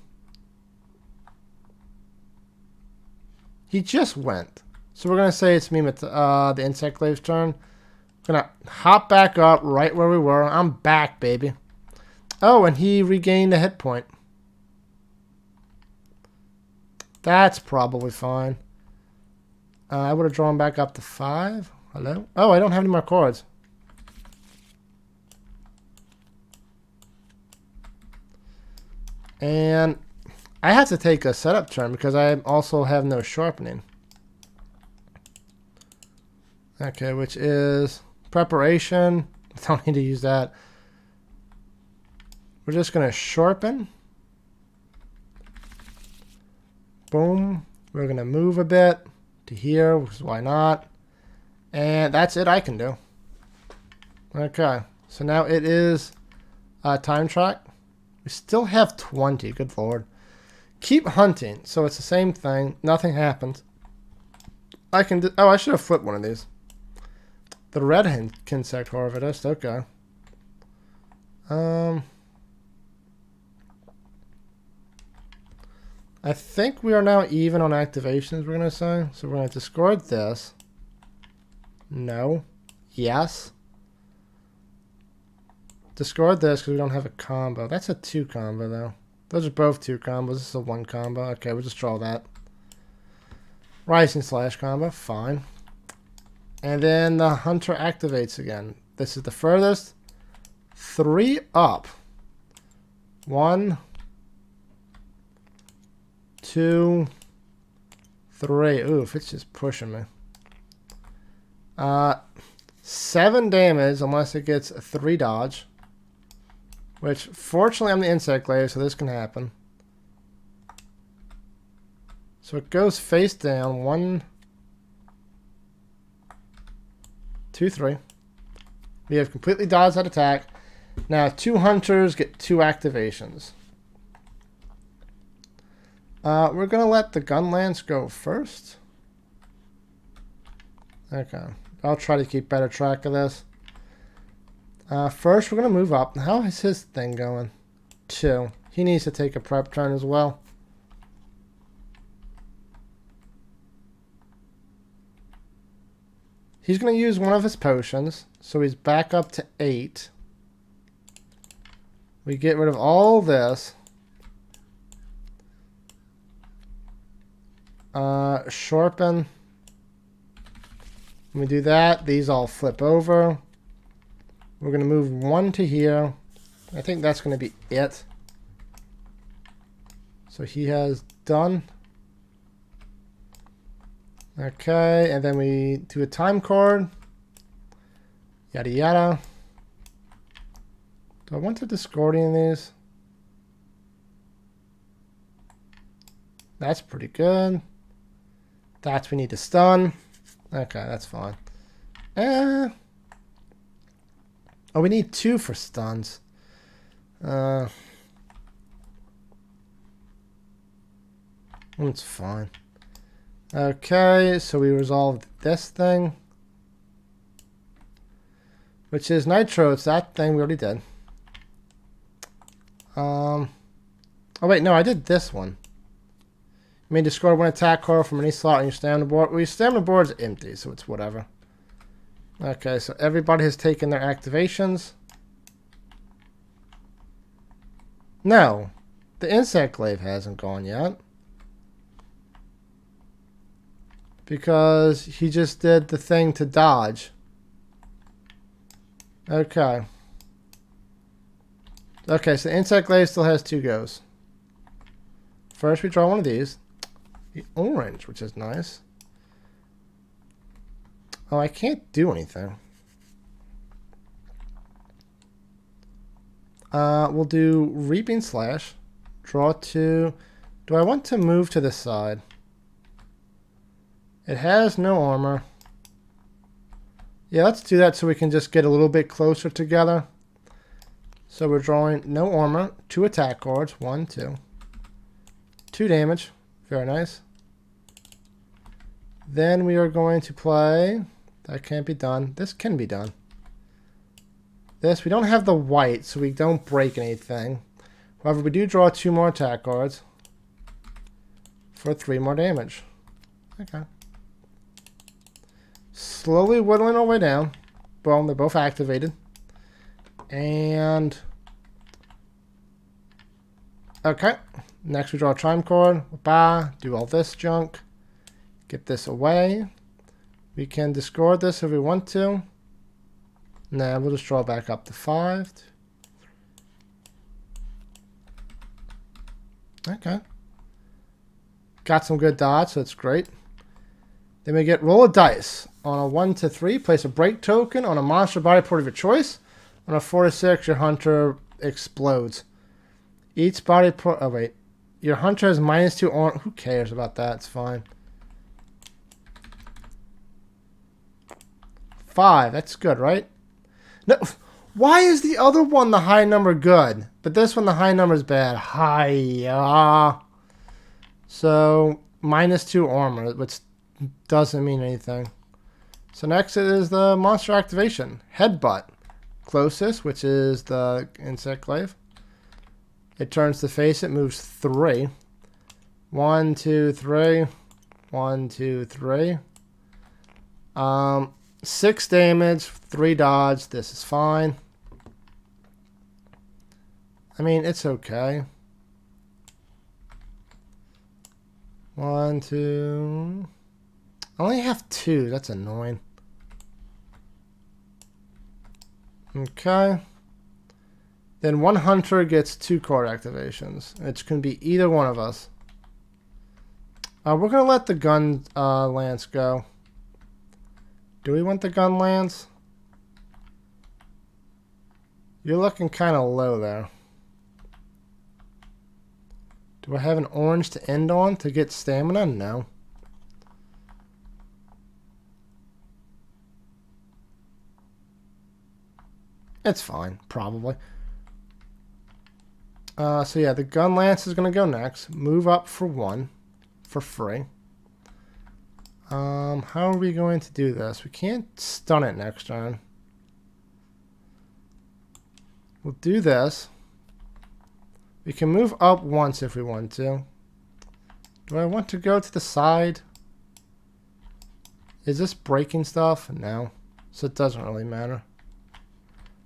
He just went. So we're going to say it's me with the insect glave's turn. Gonna hop back up right where we were. I'm back, baby. Oh, and he regained a hit point. That's probably fine. I would have drawn back up to 5. Hello? Oh, I don't have any more cards. And I have to take a setup turn because I also have no sharpening. Okay, which is... preparation. I don't need to use that. We're just going to sharpen. Boom. We're going to move a bit to here, because why not? And that's it I can do. Okay. So now it is time track. We still have 20. Good lord. Keep hunting. So it's the same thing. Nothing happens. I can do... oh, I should have flipped one of these. The red insect harvest. Okay. I think we are now even on activations, we're going to say. So we're going to discard this. No. Yes. Discard this because we don't have a combo. That's a 2 combo, though. Those are both 2 combos. This is a 1 combo. Okay, we'll just draw that. Rising slash combo. Fine. And then the hunter activates again. This is the furthest. 3 up. 1, 2, 3. Oof, it's just pushing me. 7 damage unless it gets 3 dodge. Which, fortunately, I'm the insect glaive, so this can happen. So it goes face down. 1, 2, 3. We have completely dodged that attack. Now 2 hunters get 2 activations. We're going to let the gunlance go first. Okay. I'll try to keep better track of this. First, we're going to move up. How is his thing going? 2. He needs to take a prep turn as well. He's going to use one of his potions, so he's back up to 8. We get rid of all this. Sharpen. When we do that, these all flip over. We're going to move 1 to here. I think that's going to be it. So he has done. Okay, and then we do a time card. Yada yada. Do I want to discard any of these? That's pretty good. That's we need to stun. Okay, that's fine. Oh, we need 2 for stuns. That's fine. Okay, so we resolved this thing. Which is Nitro. It's that thing we already did. Oh wait, no, I did this one. You may discard 1 attack card from any slot on your stamina board. Well, your stamina board is empty, so it's whatever. Okay, so everybody has taken their activations. No, the insect glaive hasn't gone yet. Because he just did the thing to dodge. Okay. Okay, so the insect glaive still has 2 goes. First we draw one of these. The orange, which is nice. Oh, I can't do anything. We'll do Reaping Slash. Draw 2. Do I want to move to this side? It has no armor. Yeah, let's do that so we can just get a little bit closer together. So we're drawing no armor, 2 attack cards, 1, 2. 2 damage, very nice. Then we are going to play, that can't be done, this can be done. This, we don't have the white, so we don't break anything. However, we do draw 2 more attack cards for 3 more damage. Okay. Slowly whittling our way down. Boom, they're both activated. And okay. Next we draw a time card. Bye. Do all this junk. Get this away. We can discard this if we want to. Nah, we'll just draw back up to 5. Okay. Got some good dodge, so it's great. Then we get roll a dice. On a 1 to 3, place a break token on a monster body part of your choice. On a 4 to 6, your hunter explodes. Each body part. Oh wait, your hunter has -2 on. Who cares about that? It's fine. 5. That's good, right? No. Why is the other one the high number good, but this one the high number is bad? Hiya. So -2 armor, which doesn't mean anything. So next is the monster activation. Headbutt. Closest, which is the insect glaive. It turns to face it, moves 3. 1, 2, 3. 1, 2, 3. 6 damage, 3 dodge. This is fine. I mean, it's okay. 1, 2. I only have 2. That's annoying. Okay. Then one hunter gets 2 card activations. It can be either one of us. We're going to let the gun lance go. Do we want the gun lance? You're looking kind of low there. Do I have an orange to end on to get stamina? No. It's fine, probably. So yeah, the gun lance is going to go next. Move up for 1 for free. How are we going to do this? We can't stun it next turn. We'll do this. We can move up once if we want to. Do I want to go to the side? Is this breaking stuff? No. So it doesn't really matter.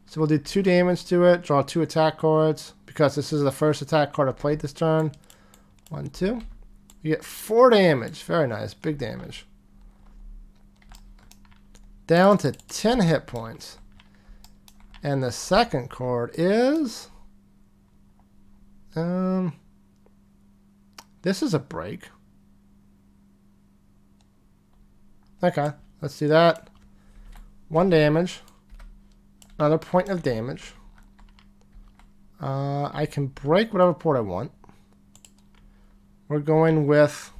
So we'll do 2 damage to it. Draw 2 attack cards. Because this is the first attack card I played this turn. 1, 2. You get 4 damage. Very nice. Big damage. Down to 10 hit points. And the second card is... this is a break. Okay, let's do that. 1 damage. Another point of damage. I can break whatever port I want. We're going with...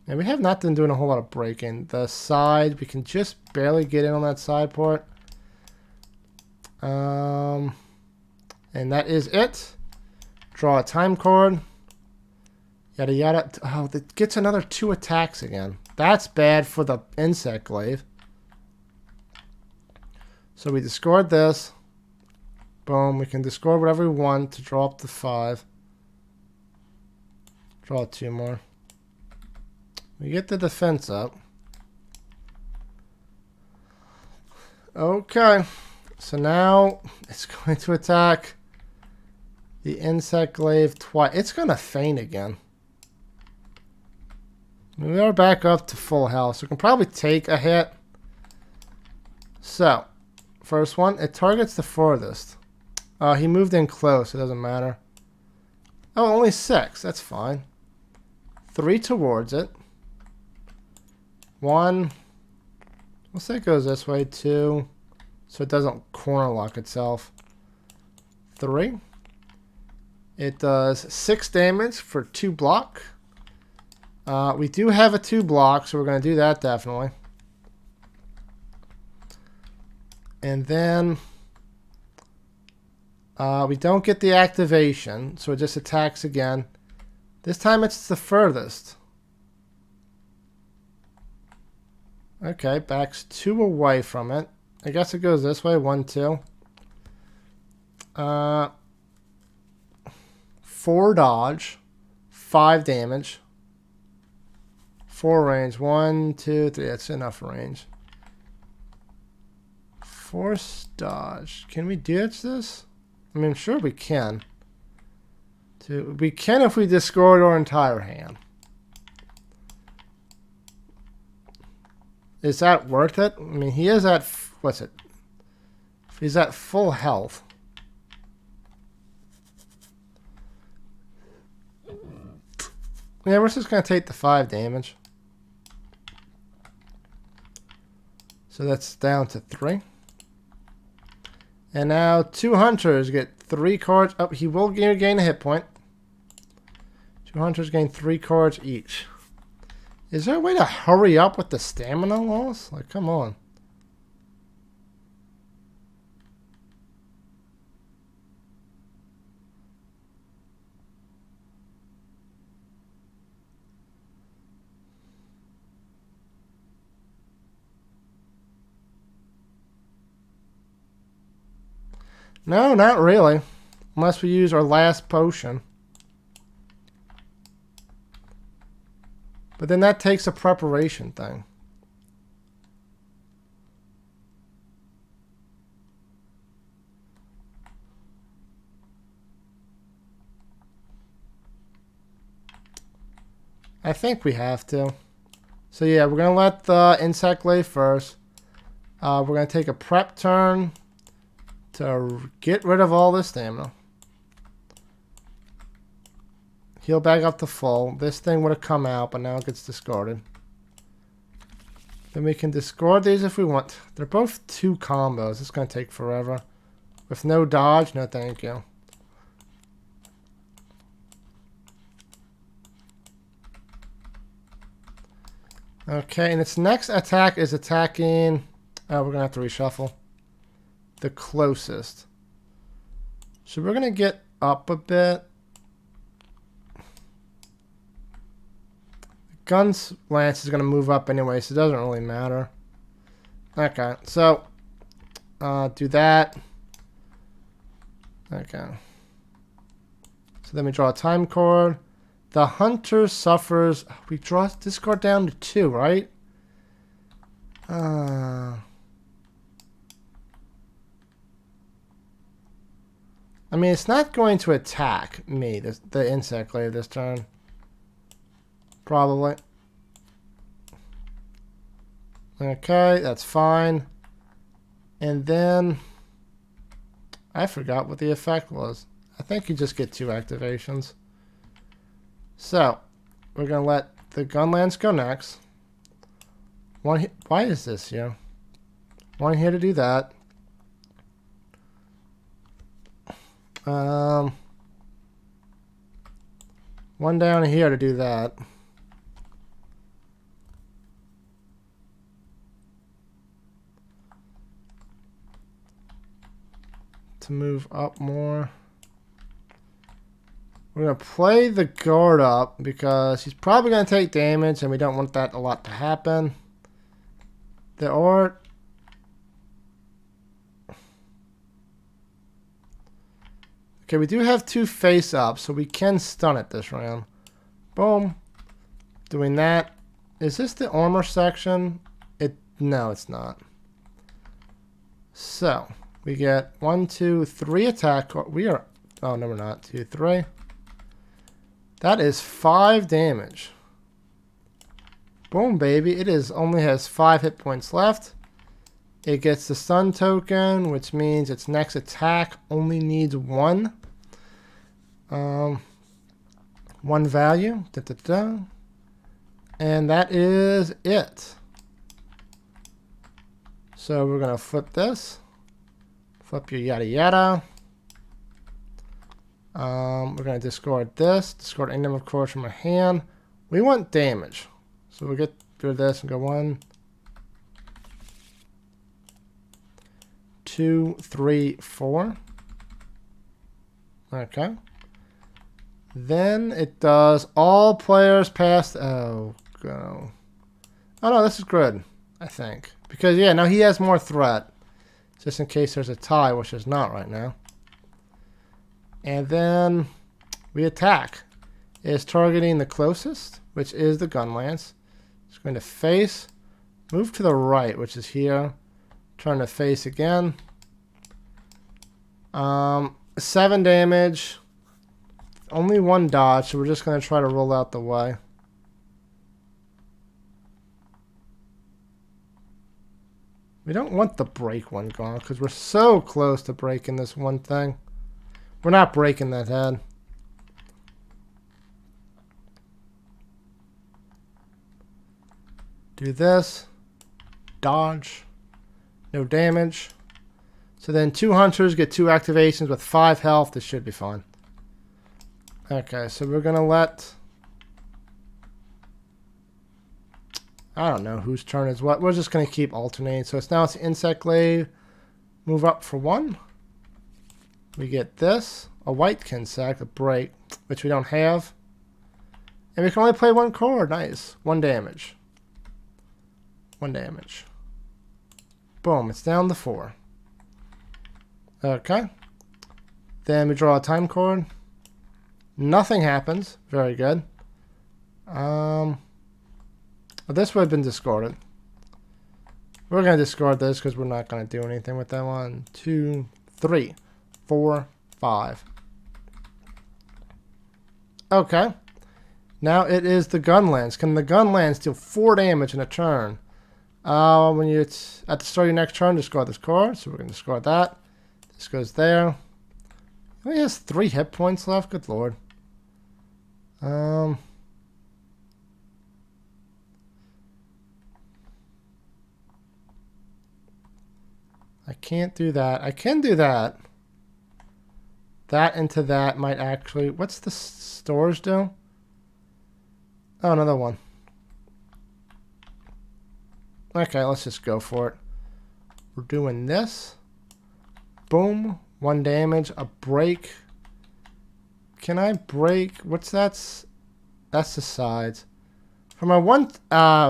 and we have not been doing a whole lot of breaking. The side, we can just barely get in on that side port. And that is it. Draw a time card. Yada yada. Oh, it gets another 2 attacks again. That's bad for the insect glaive. So we discard this. Boom. We can discard whatever we want to draw up to 5. Draw 2 more. We get the defense up. Okay. So now it's going to attack the insect glaive twice. It's going to faint again. We are back up to full health. So we can probably take a hit. So, first one. It targets the furthest. He moved in close. It doesn't matter. Oh, only 6. That's fine. 3 towards it. 1. We'll say it goes this way. 2. So it doesn't corner lock itself. 3. It does 6 damage for 2 block. We do have a 2 block, so we're going to do that definitely. And then we don't get the activation, so it just attacks again. This time it's the furthest. Okay, backs 2 away from it. I guess it goes this way. 1, 2. 4 dodge. 5 damage. 4 range. 1, 2, 3. That's enough range. Force dodge. Can we dodge this? I mean, sure we can. We can if we discard our entire hand. Is that worth it? I mean, he is at... what's it? He's at full health. Yeah, we're just going to take the 5 damage. So that's down to 3. And now 2 hunters get 3 cards. Oh, he will gain a hit point. 2 hunters gain 3 cards each. Is there a way to hurry up with the stamina loss? Like, come on. No, not really. Unless we use our last potion. But then that takes a preparation thing. I think we have to. So yeah, we're going to let the insect lay first. We're going to take a prep turn to get rid of all this stamina. Heal back up to full. This thing would have come out, but now it gets discarded. Then we can discard these if we want. They're both 2 combos. It's going to take forever. With no dodge, no thank you. Okay, and its next attack is attacking... oh, we're going to have to reshuffle. The closest. So we're going to get up a bit. Guns lance is going to move up anyway, so it doesn't really matter. Okay, so do that. Okay. So then we draw a time cord. The hunter suffers. We draw discard down to 2, right? I mean, it's not going to attack me, the insect layer this turn. Probably. Okay, that's fine. And then I forgot what the effect was. I think you just get 2 activations. So we're gonna let the Gunlance go next. Why is this here? One here to do that. One down here to do that. To move up more. We're going to play the guard up because he's probably going to take damage and we don't want that a lot to happen. The art. Okay, we do have 2 face ups, so we can stun it this round. Boom. Doing that. Is this the armor section? No, it's not. So we get 1, 2, 3 attack. We are. Oh no, we're not. 2, 3. That is 5 damage. Boom, baby. It only has 5 hit points left. It gets the stun token, which means its next attack only needs 1. 1 value. And that is it. So we're going to flip this. Flip your yada yada. We're going to discard this. Discard any number of cards from our hand. We want damage. So we'll get rid of this and go 1, 2, 3, 4. Okay. Then it does all players past. Oh, go. Oh no, this is good, I think. Because, yeah, now he has more threat. Just in case there's a tie, which is not right now. And then we attack. It's targeting the closest, which is the Gunlance. It's going to face, move to the right, which is here. Turn to face again. 7 damage. Only 1 dodge, so we're just going to try to roll out the way. We don't want the break one gone because we're so close to breaking this one thing. We're not breaking that head. Do this. Dodge. No damage. So then 2 hunters get 2 activations with 5 health. This should be fine. Okay, so we're going to let... I don't know whose turn is what. We're just going to keep alternating. So it's Insect Glaive. Move up for 1. We get this. A white Insect, a break, which we don't have. And we can only play 1 card. Nice. 1 damage. 1 damage. Boom. It's down to 4. Okay. Then we draw a time card. Nothing happens. Very good. Well, this would have been discarded. We're going to discard this because we're not going to do anything with that. 1, 2, 3, 4, 5. Okay. Now it is the Gunlance. Can the Gunlance deal 4 damage in a turn? When it's at the start of your next turn, discard this card. So we're going to discard that. This goes there. He only has 3 hit points left. Good lord. I can't do that. I can do that. That into that might actually... What's the stores do? Oh, another one. Okay, let's just go for it. We're doing this. Boom. 1 damage. A break. Can I break? What's that? That's the sides. For my 1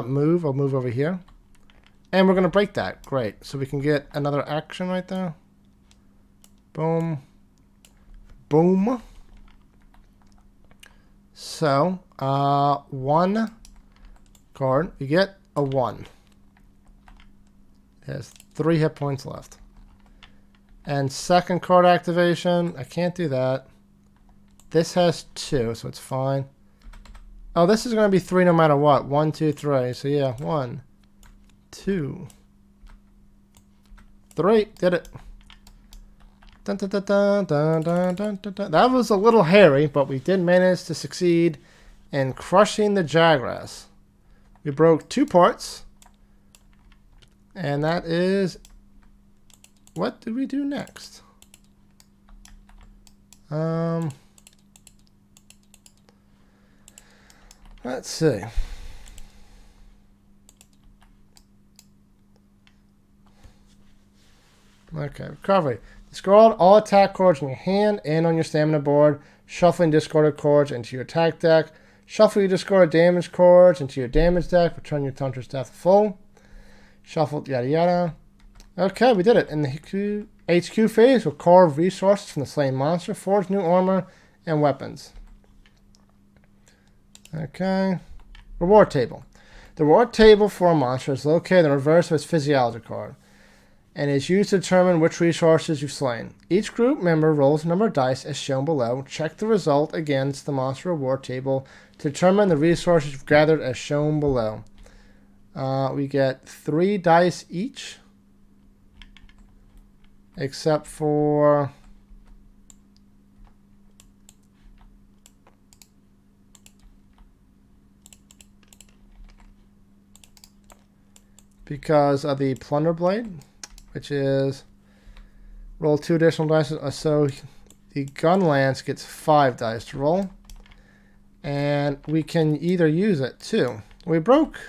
move, I'll move over here. And we're going to break that. Great. So we can get another action right there. Boom. Boom. So, 1 card. We get a 1. It has 3 hit points left. And second card activation, I can't do that. This has 2, so it's fine. Oh, this is going to be 3 no matter what. 1, 2, 3. So yeah, 1, 2, 3. Did it. Dun, dun, dun, dun, dun, dun, dun, dun, dun. That was a little hairy, but we did manage to succeed in crushing the Jagras. We broke 2 parts. And that is... What do we do next? Let's see. Okay, recovery. Discard all attack cards in your hand and on your stamina board. Shuffling discarded cards into your attack deck. Shuffle your discarded damage cards into your damage deck. Return your Hunter's Death full. Shuffle, yada yada. Okay, we did it. In the HQ phase, we'll carve resources from the slain monster, forge new armor and weapons. Okay. Reward table. The reward table for a monster is located in the reverse of its physiology card and is used to determine which resources you've slain. Each group member rolls a number of dice as shown below. Check the result against the monster reward table to determine the resources you've gathered as shown below. We get 3 dice each, except for... because of the Plunder Blade, which is roll 2 additional dice. So the Gun Lance gets 5 dice to roll. And we can either use it too. We broke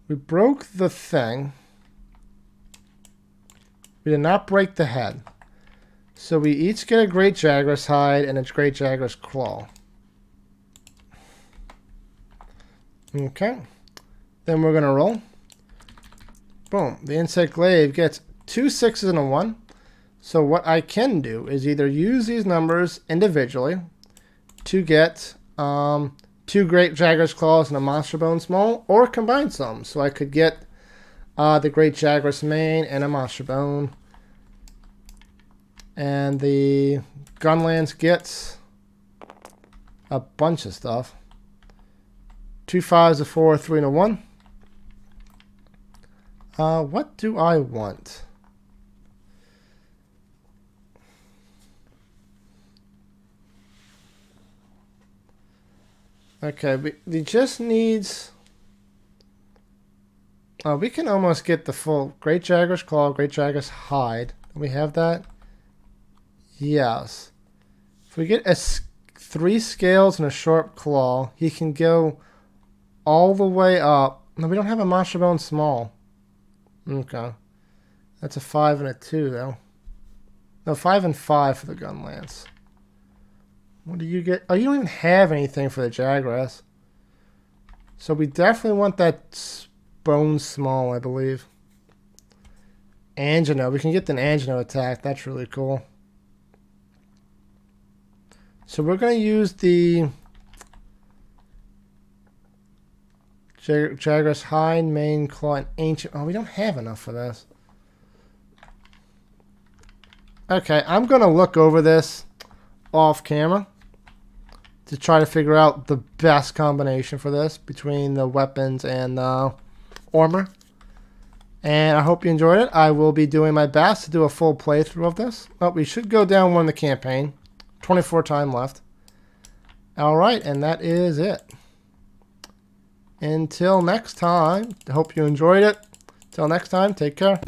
the thing. We did not break the head. So we each get a Great Jagras hide and a Great Jagras claw. Okay. Then we're going to roll. Boom. The insect glaive gets 2 6s and a 1. So what I can do is either use these numbers individually to get 2 Great Jagras claws and a Monster Bone Small, or combine some. So I could get the Great Jagras mane and a Monster Bone. And the Gun Lance gets a bunch of stuff. 2 5s, a 4, a 3, and a 1. What do I want? Okay, we just needs... we can almost get the full Great Jagras Claw, Great Jagras Hide. Do we have that? Yes. If we get 3 scales and a sharp claw, he can go all the way up. No, we don't have a Monster Bone Small. Okay. That's a 5 and a 2, though. No, 5 and 5 for the Gun Lance. What do you get? Oh, you don't even have anything for the Jagras. So we definitely want that Bone Small, I believe. Angino. We can get an Angino attack. That's really cool. So we're going to use the Jagras Hide, Mane, Claw, and Ancient. Oh, we don't have enough for this. Okay, I'm going to look over this off camera to try to figure out the best combination for this between the weapons and armor. And I hope you enjoyed it. I will be doing my best to do a full playthrough of this. Oh, we should go down one in the campaign. 24 time left. Alright, and that is it. Until next time, I hope you enjoyed it. Until next time, take care.